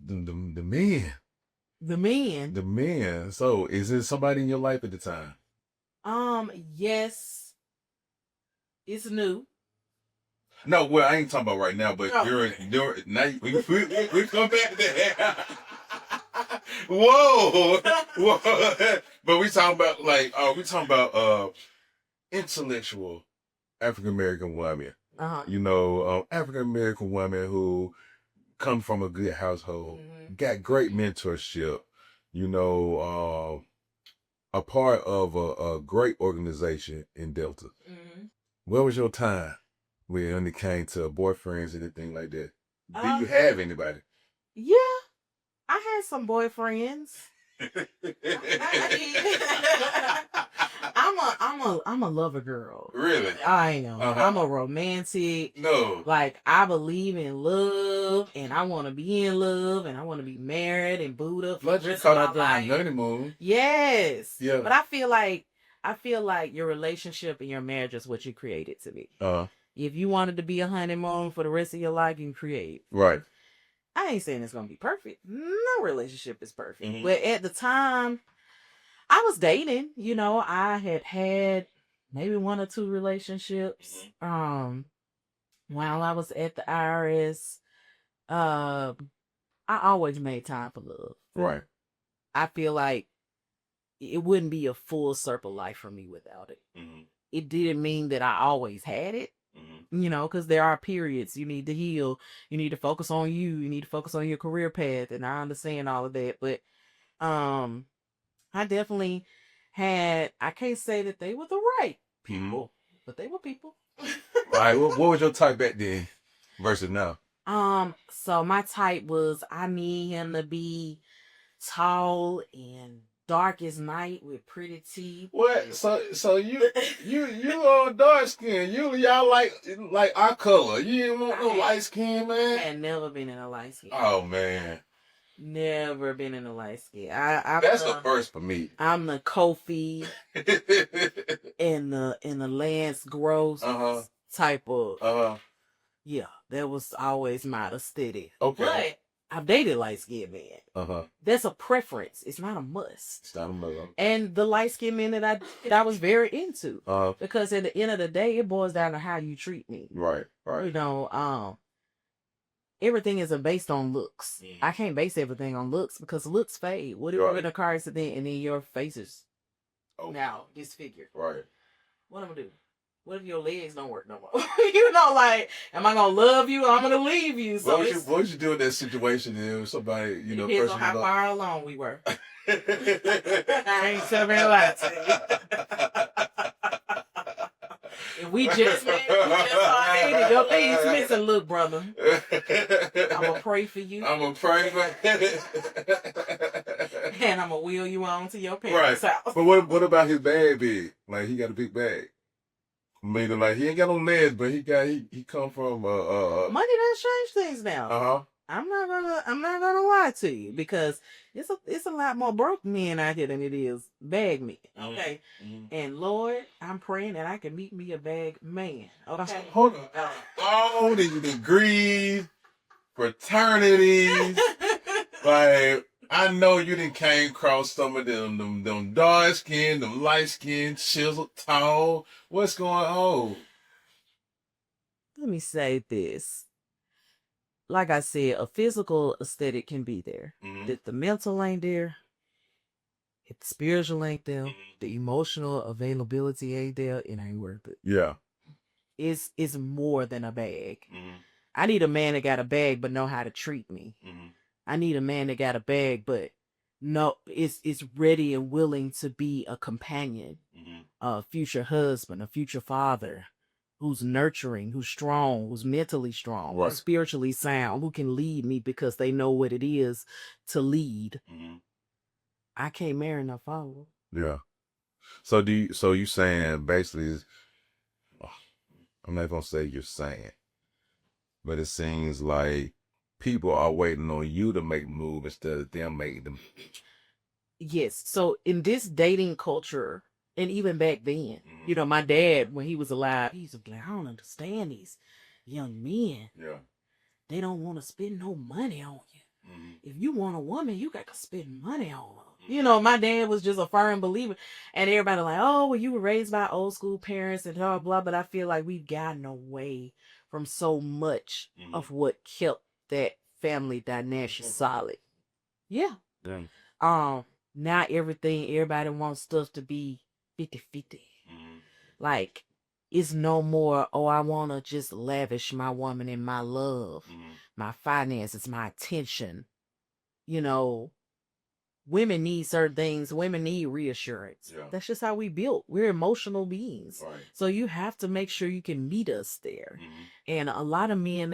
The men. The men. The men. So is there somebody in your life at the time? Yes. It's new. No, well, I ain't talking about right now, but during now we come back to that. Whoa. But we talking about intellectual African American women. Uh-huh. African American women who come from a good household, mm-hmm. got great mentorship, a part of a great organization in Delta. Mm-hmm. Where was your time when it came to boyfriends, anything like that? Do you have anybody? Yeah, I had some boyfriends. I'm a lover girl. Really? I am. Uh-huh. I'm a romantic. No. Like, I believe in love, and I want to be in love, and I want to be married and booed up. Let you call out during the honeymoon. Yes. Yeah. But I feel like your relationship and your marriage is what you created to be. If you wanted to be a honeymoon for the rest of your life, you create. Right. I ain't saying it's gonna be perfect. No relationship is perfect. Mm-hmm. But at the time, I was dating. I had maybe 1 or 2 relationships. Mm-hmm. While I was at the IRS, I always made time for love. Right. I feel like it wouldn't be a full circle life for me without it. Mm-hmm. It didn't mean that I always had it. Mm-hmm. Because there are periods you need to heal. You need to focus on you. You need to focus on your career path. And I understand all of that. But I definitely I can't say that they were the right people, but they were people. All right. What was your type back then? versus now? So my type was I need him to be tall and dark as night with pretty teeth. What? So you dark skin. Y'all like our color. You ain't want no light skin, man. I had never been in a light skin. Oh man. Never been in a light skin. That's the first for me. I'm the Kofi and the Lance Gross type of. Yeah, that was always my aesthetic. Okay. But I've dated light skinned men. That's a preference. It's not a must. It's not a must. And the light skinned men that I was very into. Because at the end of the day, it boils down to how you treat me. Right. You know, everything isn't based on looks. I can't base everything on looks because looks fade. What if you're in a car accident and then your face is now disfigured? Right. What I'm gonna do? What if your legs don't work no more? You know, like, am I gonna love you or I'm gonna leave you? So what would you do in that situation if somebody, you know, depends on how far along we were. I ain't telling me a lie to you. If we just started, your thing's missing, look, brother. I'm gonna pray for you. I'm gonna pray for and I'm gonna wheel you on to your parents' house. But what about his bag big? Like, he got a big bag. Meaning, like, he ain't got no legs, but he come from money does change things now. I'm not gonna lie to you because it's a lot more broke men out here than it is bag men. Okay. And Lord, I'm praying that I can meet me a bag man. Okay. Hold on. All these degrees, fraternities, like, I know you done came across some of them dark skin, them light skin, chiseled, tall. What's going on? Let me say this. Like I said, a physical aesthetic can be there. If the mental ain't there, if the spiritual ain't there, the emotional availability ain't there, it ain't worth it. Yeah. It's more than a bag. I need a man that got a bag but know how to treat me. I need a man that got a bag, but is ready and willing to be a companion, a future husband, a future father, who's nurturing, who's strong, who's mentally strong, who's spiritually sound, who can lead me because they know what it is to lead. I can't marry no follower. Yeah. So you saying basically, I'm not gonna say you're saying, but it seems like people are waiting on you to make moves instead of them making them. Yes. So in this dating culture, and even back then, you know, my dad, when he was alive, he used to be like, I don't understand these young men. Yeah. They don't want to spend no money on you. If you want a woman, you got to spend money on her. You know, my dad was just a firm believer. And everybody like, oh, well, you were raised by old school parents and blah, blah. But I feel like we've gotten away from so much of what kept that family dynamic solid. Yeah. Now everybody wants stuff to be 50-50. Like, it's no more, oh, I want to just lavish my woman in my love, my finances, my attention. You know, women need certain things. Women need reassurance. Yeah. That's just how we built. We're emotional beings. Right. So you have to make sure you can meet us there. And a lot of men,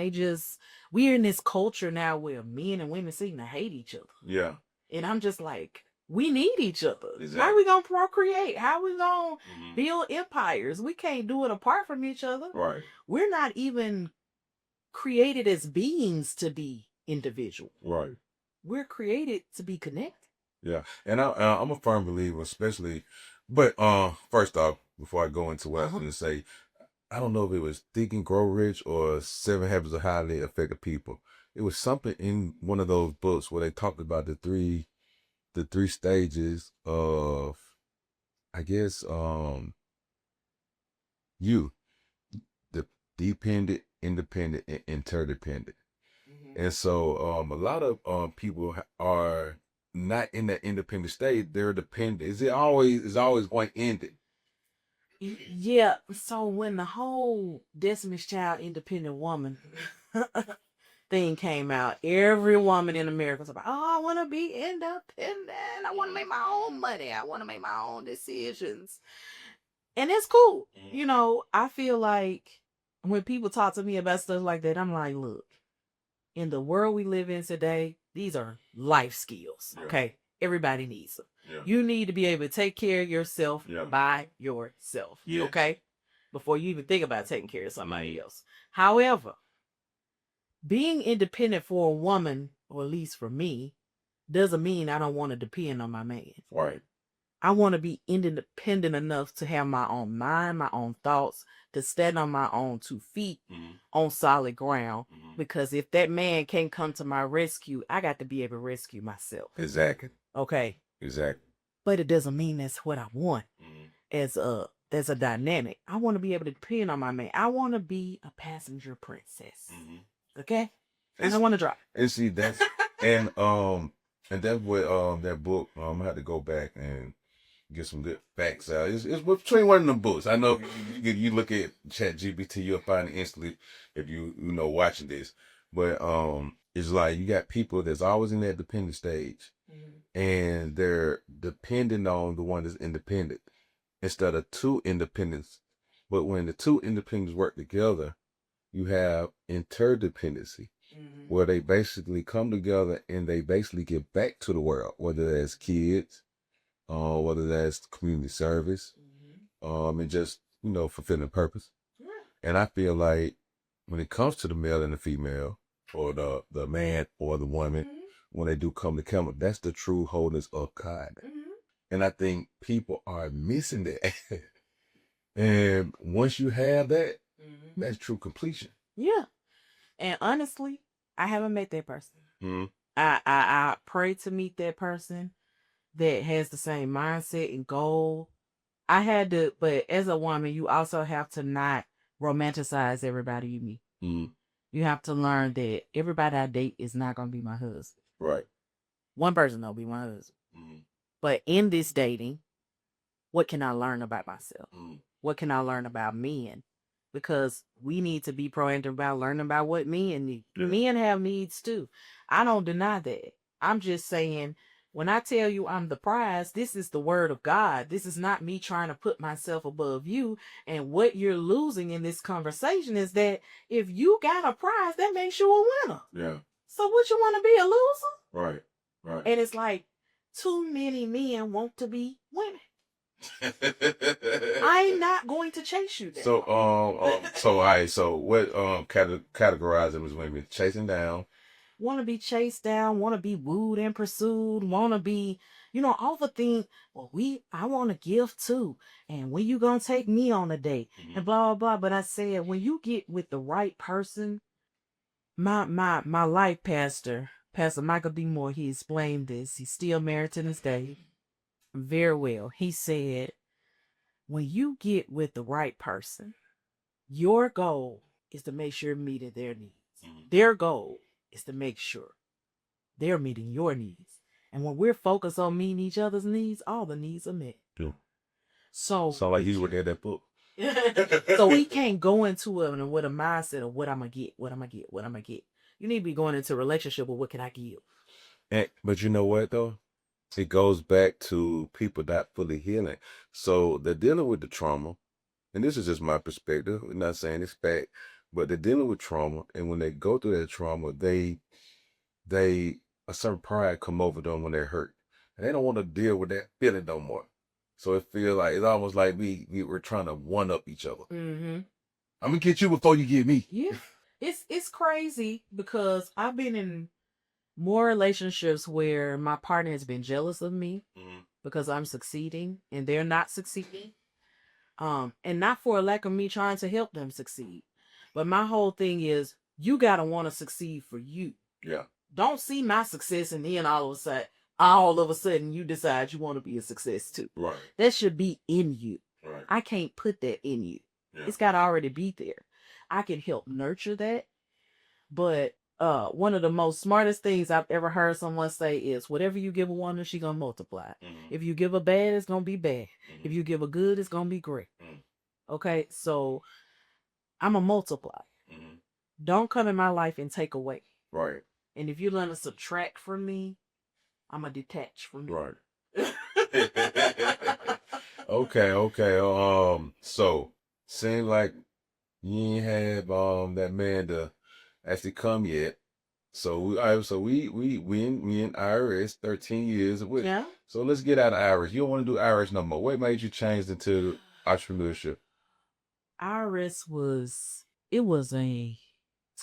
we're in this culture now where men and women seem to hate each other. Yeah. And I'm just like, we need each other. Exactly. How are we going to procreate? How are we going to build empires? We can't do it apart from each other. Right. We're not even created as beings to be individual. Right. We're created to be connected. Yeah. And I'm a firm believer, especially, but first off, before I go into what I was going to say, I don't know if it was Think and Grow Rich or 7 Habits of Highly Effective People. It was something in one of those books where they talked about the three stages of, I guess, the dependent, independent, and interdependent. And so a lot of people are not in that independent state. They're dependent. Is always going to end it? Yeah. So when the whole Destiny's Child independent woman thing came out, every woman in America was like, oh, I want to be independent. I want to make my own money. I want to make my own decisions. And it's cool. You know, I feel like when people talk to me about stuff like that, I'm like, look, in the world we live in today, these are life skills. Yeah. Okay. Everybody needs them. Yeah. You need to be able to take care of yourself by yourself. Yes. Okay. Before you even think about taking care of somebody else. However, being independent for a woman, or at least for me, doesn't mean I don't want to depend on my man. Right. I want to be independent enough to have my own mind, my own thoughts, to stand on my own 2 feet on solid ground. Because if that man can't come to my rescue, I got to be able to rescue myself. Exactly. Okay. Exactly. But it doesn't mean that's what I want as a dynamic. I want to be able to depend on my man. I want to be a passenger princess. Okay? I don't want to drive. And see, that's and that's what that book, I had to go back and get some good facts out. It's between one of them books. I know you look at ChatGPT, you'll find it instantly if you watching this. But it's like you got people that's always in that dependent stage, and they're dependent on the one that's independent instead of 2 independents. But when the 2 independents work together, you have interdependency, where they basically come together and they basically give back to the world, whether that's kids, whether that's community service, and just, fulfilling purpose. Yeah. And I feel like when it comes to the male and the female, or the man or the woman, when they do come together, that's the true wholeness of God. And I think people are missing that. And once you have that, that's true completion. Yeah. And honestly, I haven't met that person. I pray to meet that person that has the same mindset and goal. I had to, but as a woman, you also have to not romanticize everybody you meet. You have to learn that everybody I date is not going to be my husband. Right. One person will be my husband. But in this dating, what can I learn about myself? What can I learn about men? Because we need to be proactive about learning about what men need. Yeah. Men have needs too. I don't deny that. I'm just saying, when I tell you I'm the prize, this is the word of God. This is not me trying to put myself above you. And what you're losing in this conversation is that if you got a prize, that makes you a winner. Yeah. So what, you want to be a loser? Right. Right. And it's like too many men want to be women. I'm not going to chase you. So, all right. So, what categorize them as women? Chasing down. Want to be chased down. Want to be wooed and pursued. Want to be, all the things. Well, I want to give too. And when you gonna take me on a date? And blah blah blah. But I said, when you get with the right person, my life pastor, Pastor Michael D. Moore, he explained this. He's still married to this day. Very well. He said, when you get with the right person, your goal is to make sure meeting their needs. Their goal is to make sure they're meeting your needs. And when we're focused on meeting each other's needs, all the needs are met. Yeah. So like you would read that book. So we can't go into it with a mindset of what I'm gonna get, what I'm gonna get, what I'm gonna get. You need to be going into a relationship with what can I give. But you know what though? It goes back to people not fully healing. So they're dealing with the trauma, and this is just my perspective. We're not saying it's fact, but they're dealing with trauma, and when they go through that trauma, they a certain pride come over them when they're hurt, and they don't want to deal with that feeling no more. So it feels like it's almost like we're trying to one up each other. I'm gonna get you before you get me. Yeah, it's crazy because I've been in more relationships where my partner has been jealous of me because I'm succeeding and they're not succeeding. And not for a lack of me trying to help them succeed. But my whole thing is, you got to want to succeed for you. Yeah. Don't see my success and then all of a sudden you decide you want to be a success too. Right. That should be in you. Right. I can't put that in you. Yeah. It's got to already be there. I can help nurture that. But one of the most smartest things I've ever heard someone say is, whatever you give a woman, she gonna multiply. If you give a bad, it's gonna be bad. If you give a good, it's gonna be great. Okay, so I'm a multiply. Don't come in my life and take away. Right. And if you're gonna subtract from me, I'm gonna detach from you. Right. Okay. So seems like You ain't had that man to actually come yet. So we in IRS 13 years with. Yeah. So let's get out of IRS. You don't want to do IRS no more. What made you change into entrepreneurship? IRS was a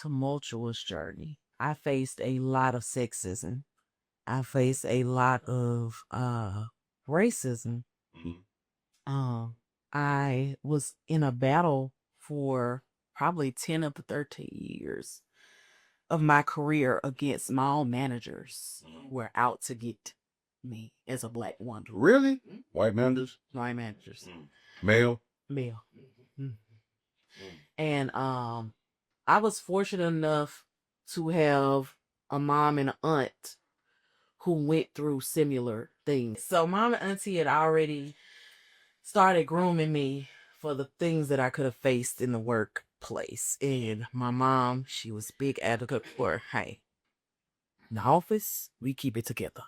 tumultuous journey. I faced a lot of sexism. I faced a lot of racism. Mm-hmm. I was in a battle for probably 10 of the 13 years of my career against my own managers who were out to get me as a Black woman. Really? White managers? White managers. Male? Male. And I was fortunate enough to have a mom and an aunt who went through similar things. So mom and auntie had already started grooming me for the things that I could have faced in the workplace. And my mom, she was big advocate for, hey, in the office, we keep it together.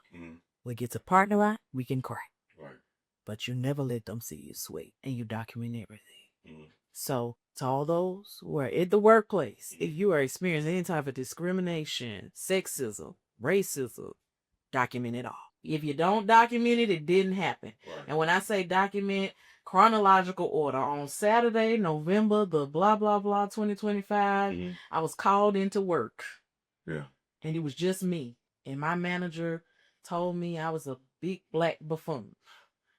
We get to partner out, we can cry. Right. But you never let them see you sweat, and you document everything. So to all those who are at the workplace, if you are experiencing any type of discrimination, sexism, racism, document it all. If you don't document it, it didn't happen. Right. And when I say document, chronological order. On Saturday, November the blah, blah, blah, 2025, I was called into work. Yeah. And it was just me. And my manager told me I was a big Black buffoon.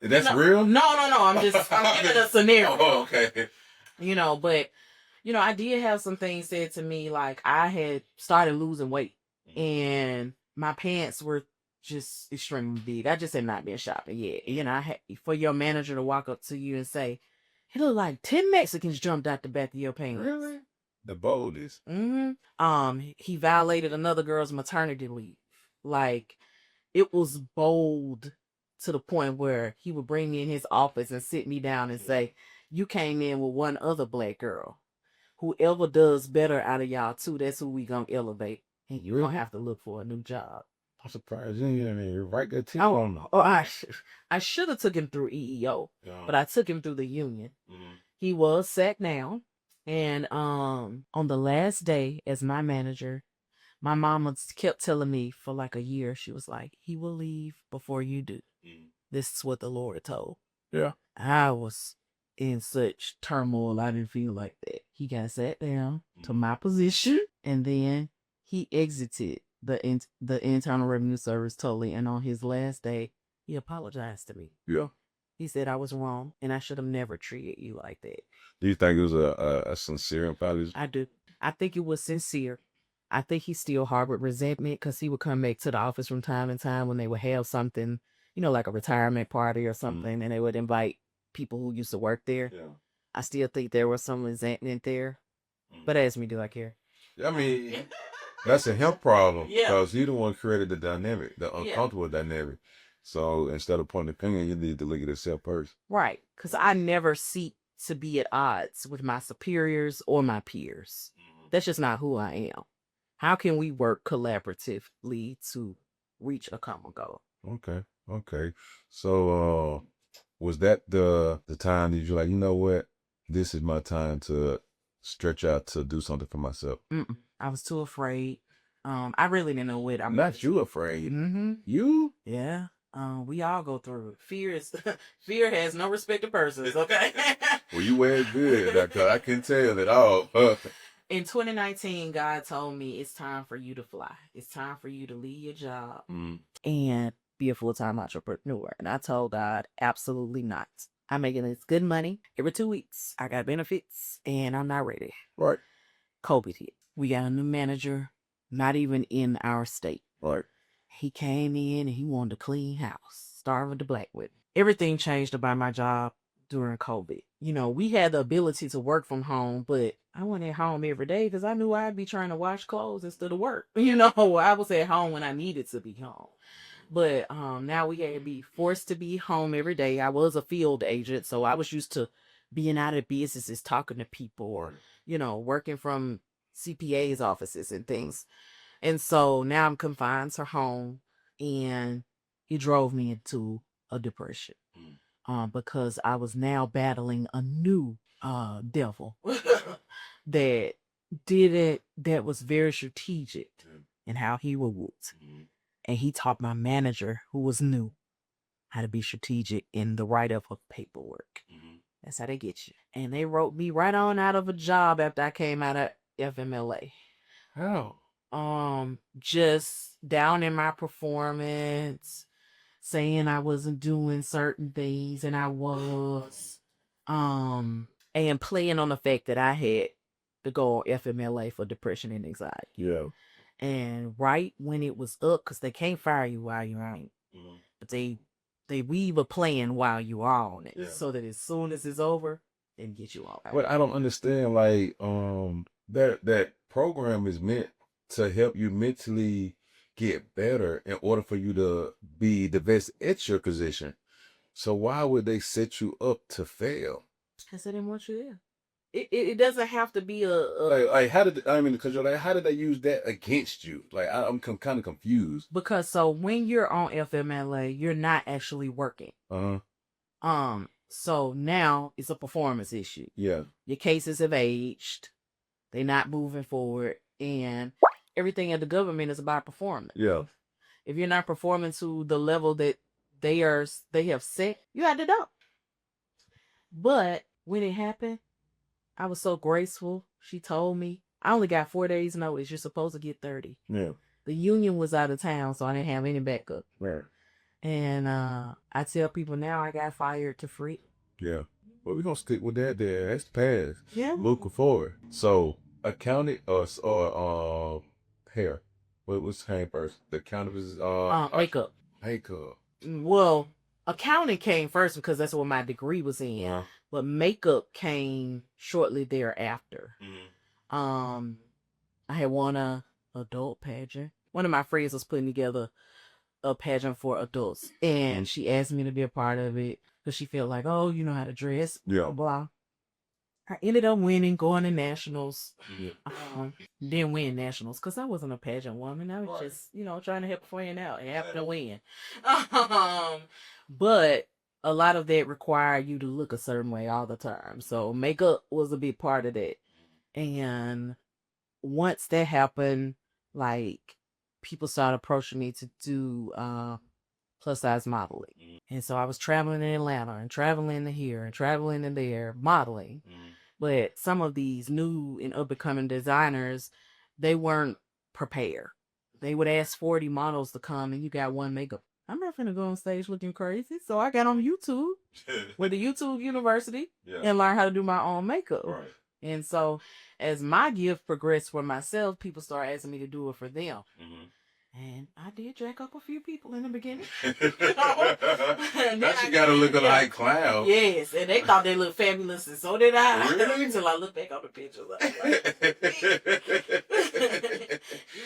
That's real? No. I'm giving a scenario. Oh, okay. But, I did have some things said to me, like I had started losing weight and my pants were just extremely big. I just had not been shopping yet. I had for your manager to walk up to you and say, it looked like 10 Mexicans jumped out the back of your pants. Really? The boldest. He violated another girl's maternity leave. Like, it was bold to the point where he would bring me in his office and sit me down and say, you came in with one other Black girl. Whoever does better out of y'all two, that's who we gonna elevate. And you don't have to look for a new job. I'm surprised you didn't write good tip on him. I should have took him through EEO, but I took him through the union. He was sat down, and on the last day as my manager, my mama kept telling me for like a year, she was like, he will leave before you do. This is what the Lord told. Yeah. I was in such turmoil, I didn't feel like that. He got sat down to my position, and then he exited the Internal Revenue Service totally. And on his last day, he apologized to me. Yeah. He said I was wrong, and I should have never treated you like that. Do you think it was a sincere apology? I do. I think it was sincere. I think he still harbored resentment because he would come back to the office from time to time when they would have something, like a retirement party or something, and they would invite people who used to work there. Yeah. I still think there was some resentment there. But ask me, do I care? I mean, that's a health problem because you the one created the dynamic, the uncomfortable dynamic. So instead of pointing the finger, you need to look at yourself first. Right. Because I never seek to be at odds with my superiors or my peers. That's just not who I am. How can we work collaboratively to reach a common goal? Okay. So was that the time that you're like, you know what? This is my time to stretch out to do something for myself? I was too afraid. I really didn't know what I'm not you afraid. You? Yeah. We all go through it. Fear has no respect to persons, okay? Well, you wear it good. I can tell it all. In 2019, God told me it's time for you to fly. It's time for you to leave your job and be a full-time entrepreneur. And I told God, absolutely not. I'm making this good money every 2 weeks. I got benefits and I'm not ready. Right. COVID hit. We got a new manager, not even in our state. Right. He came in and he wanted a clean house, starting with the Black women. Everything changed about my job during COVID. We had the ability to work from home, but I went at home every day because I knew I'd be trying to wash clothes instead of work. I was at home when I needed to be home. But now we had to be forced to be home every day. I was a field agent, so I was used to being out of businesses, talking to people, or, working from CPA's offices and things. And so now I'm confined to home, and it drove me into a depression. because I was now battling a new devil that did it, that was very strategic in how he moved. And he taught my manager, who was new, how to be strategic in the write-up of paperwork. That's how they get you. And they wrote me right on out of a job after I came out of FMLA. How? Just down in my performance, saying I wasn't doing certain things, and I was. And playing on the fact that I had to go on FMLA for depression and anxiety. Yeah. And right when it was up, because they can't fire you while you're on it, but they weave a plan while you are on it, so that as soon as it's over, they can get you off. But I don't understand, like, that program is meant to help you mentally get better in order for you to be the best at your position. So why would they set you up to fail? Because they didn't want you there. It doesn't have to be a like how did because you're like, how did they use that against you? Like I'm kind of confused. Because so when you're on FMLA, you're not actually working. So now it's a performance issue. Yeah. Your cases have aged. They're not moving forward, and everything at the government is about performance. Yeah. If you're not performing to the level that they have set, you had to dump. But when it happened, I was so graceful. She told me, I only got 4 days notice. You're supposed to get 30. Yeah. The union was out of town, so I didn't have any backup. Right. And I tell people now I got fired to free. Yeah. Well, we're gonna stick with that there. That's the past. Yeah. Looking forward. So accounting or hair. What's came first? The accounting is makeup. Makeup. Well, accounting came first because that's what my degree was in. But makeup came shortly thereafter. I had won a adult pageant. One of my friends was putting together a pageant for adults, and she asked me to be a part of it because she felt like, oh, you know how to dress, blah, blah. I ended up winning, going to nationals. Didn't win nationals because I wasn't a pageant woman. I was just, trying to help a friend out and happen to win. But a lot of that required you to look a certain way all the time. So makeup was a big part of that. And once that happened, like, people started approaching me to do plus size modeling. And so I was traveling in Atlanta and traveling to here and traveling to there, modeling. But some of these new and up-and-coming designers, they weren't prepared. They would ask 40 models to come, and you got one makeup. I'm not finna go on stage looking crazy. So I got on YouTube with the YouTube University and learned how to do my own makeup. Right. And so as my gift progressed for myself, people started asking me to do it for them. And I did jack up a few people in the beginning. Now you gotta look like clown. Yes, and they thought they looked fabulous, and so did I. Really? Until I look back on the pictures.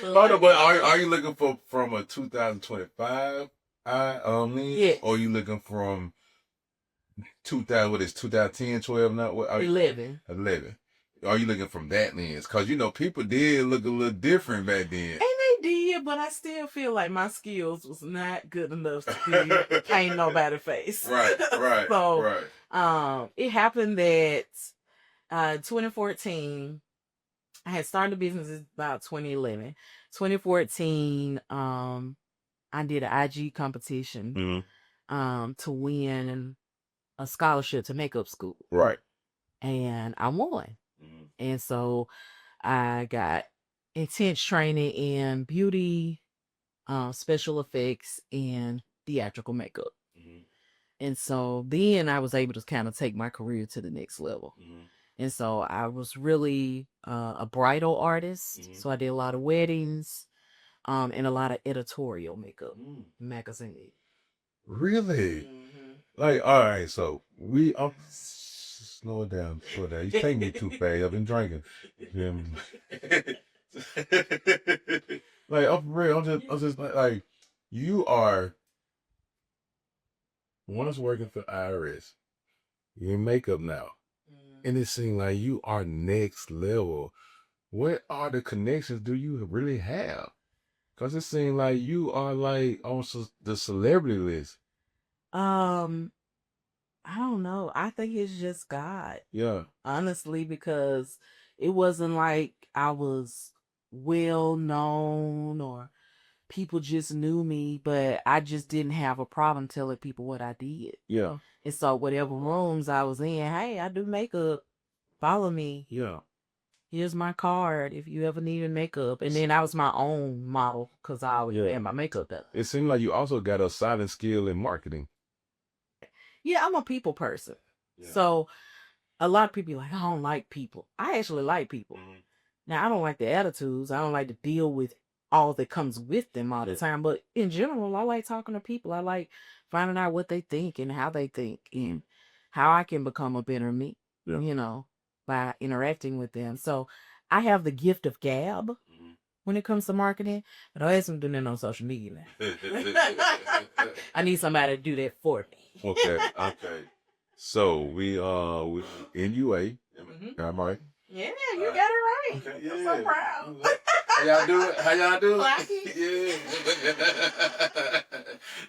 But are you looking from a 2025 lens, or are you looking from 2010, 12 now? 11. Are you looking from that lens? Because people did look a little different back then. Did, but I still feel like my skills was not good enough to be paint nobody's face. Right. So, it happened that 2014, I had started the business about 2011. 2014, I did an IG competition to win a scholarship to makeup school. Right. And I won. And so I got intense training in beauty, special effects, and theatrical makeup. And so then I was able to kind of take my career to the next level. And so I was really a bridal artist. So I did a lot of weddings and a lot of editorial makeup, magazine. Really? Like, all right, so slow it down. You take me too fast. I've been drinking. Like, I'm real. I'm just like you are. Once working for IRS, you're in makeup now, and it seems like you are next level. What are the connections do you really have? Because it seems like you are like on the celebrity list. I don't know. I think it's just God. Yeah. Honestly, because it wasn't like I was well known or people just knew me, but I just didn't have a problem telling people what I did. Yeah. And so whatever rooms I was in, hey, I do makeup. Follow me. Yeah. Here's my card if you ever need makeup. And then I was my own model because I always had my makeup done. It seemed like you also got a silent skill in marketing. Yeah, I'm a people person. Yeah. So a lot of people be like, I don't like people. I actually like people. Mm-hmm. Now, I don't like the attitudes. I don't like to deal with all that comes with them all the time. But in general, I like talking to people. I like finding out what they think and how they think and how I can become a better me, you know, by interacting with them. So I have the gift of gab when it comes to marketing, but I have something doing it on social media. I need somebody to do that for me. Okay. So we NUA. Am I right? Yeah, you got it right. Okay, yeah. I'm so proud. How y'all do it?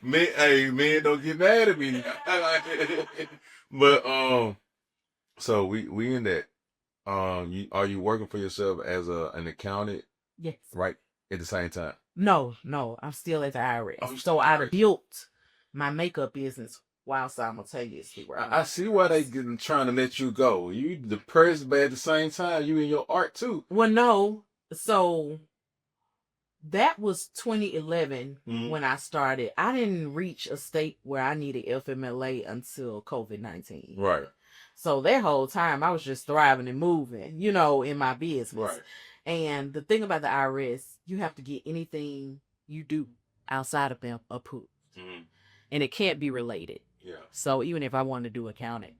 Yeah. Man, don't get mad at me. But so we in that. Are you working for yourself as an accountant? Yes. Right at the same time. No, I'm still at the IRS. Oh, so I built my makeup business while simultaneously. I see why they trying to let you go. You depressed, but at the same time, you in your art too. Well, no. So that was 2011 when I started. I didn't reach a state where I needed FMLA until COVID-19. Right. So that whole time, I was just thriving and moving, you know, in my business. Right. And the thing about the IRS, you have to get anything you do outside of them approved. And it can't be related. Yeah. So even if I wanted to do accounting,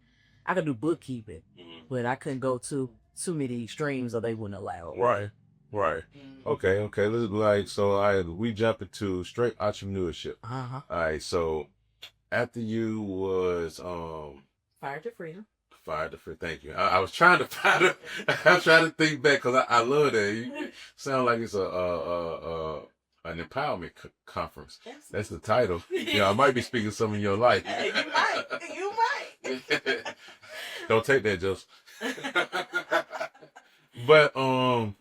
I could do bookkeeping, but I couldn't go too many extremes or they wouldn't allow it. Right. Okay. Let's we jump into straight entrepreneurship. Uh-huh. All right. So after you was Fired to Freedom. Thank you. I was trying to find it. I was trying to think back because I love that. You sound like it's an empowerment conference. That's the title. I might be speaking some in your life. You might. Don't take that, Joseph. But so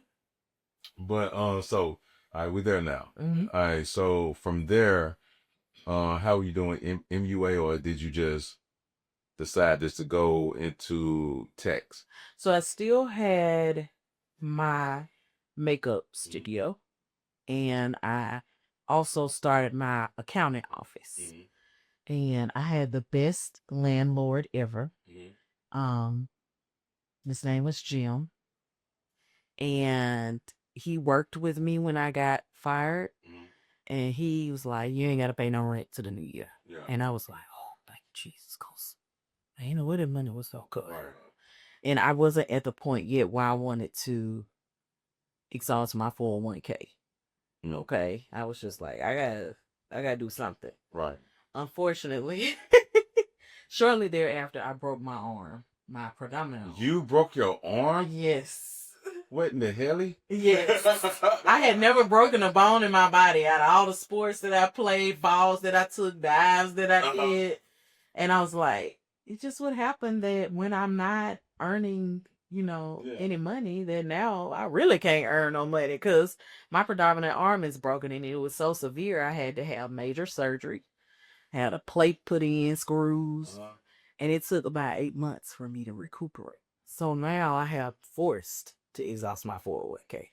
all right, we're there now. Mm-hmm. All right, so from there, how are you doing MUA, or did you just decide just to go into text? So I still had my makeup studio, and I also started my accounting office. And I had the best landlord ever. His name was Jim, and he worked with me when I got fired. And he was like, you ain't got to pay no rent to the new year. Yeah. And I was like, oh, thank you, Jesus, because I ain't know where the money was so good. Right. And I wasn't at the point yet where I wanted to exhaust my 401k. Okay. I was just like, I gotta do something. Right. Unfortunately, shortly thereafter, I broke my arm, my predominant arm. You broke your arm? Yes. What in the hell? Yes. I had never broken a bone in my body out of all the sports that I played, falls that I took, dives that I did. And I was like, it just would happen that when I'm not earning, any money, that now I really can't earn no money because my predominant arm is broken and it was so severe I had to have major surgery, had a plate put in, screws, and it took about 8 months for me to recuperate. So now I have forced to exhaust my 401k.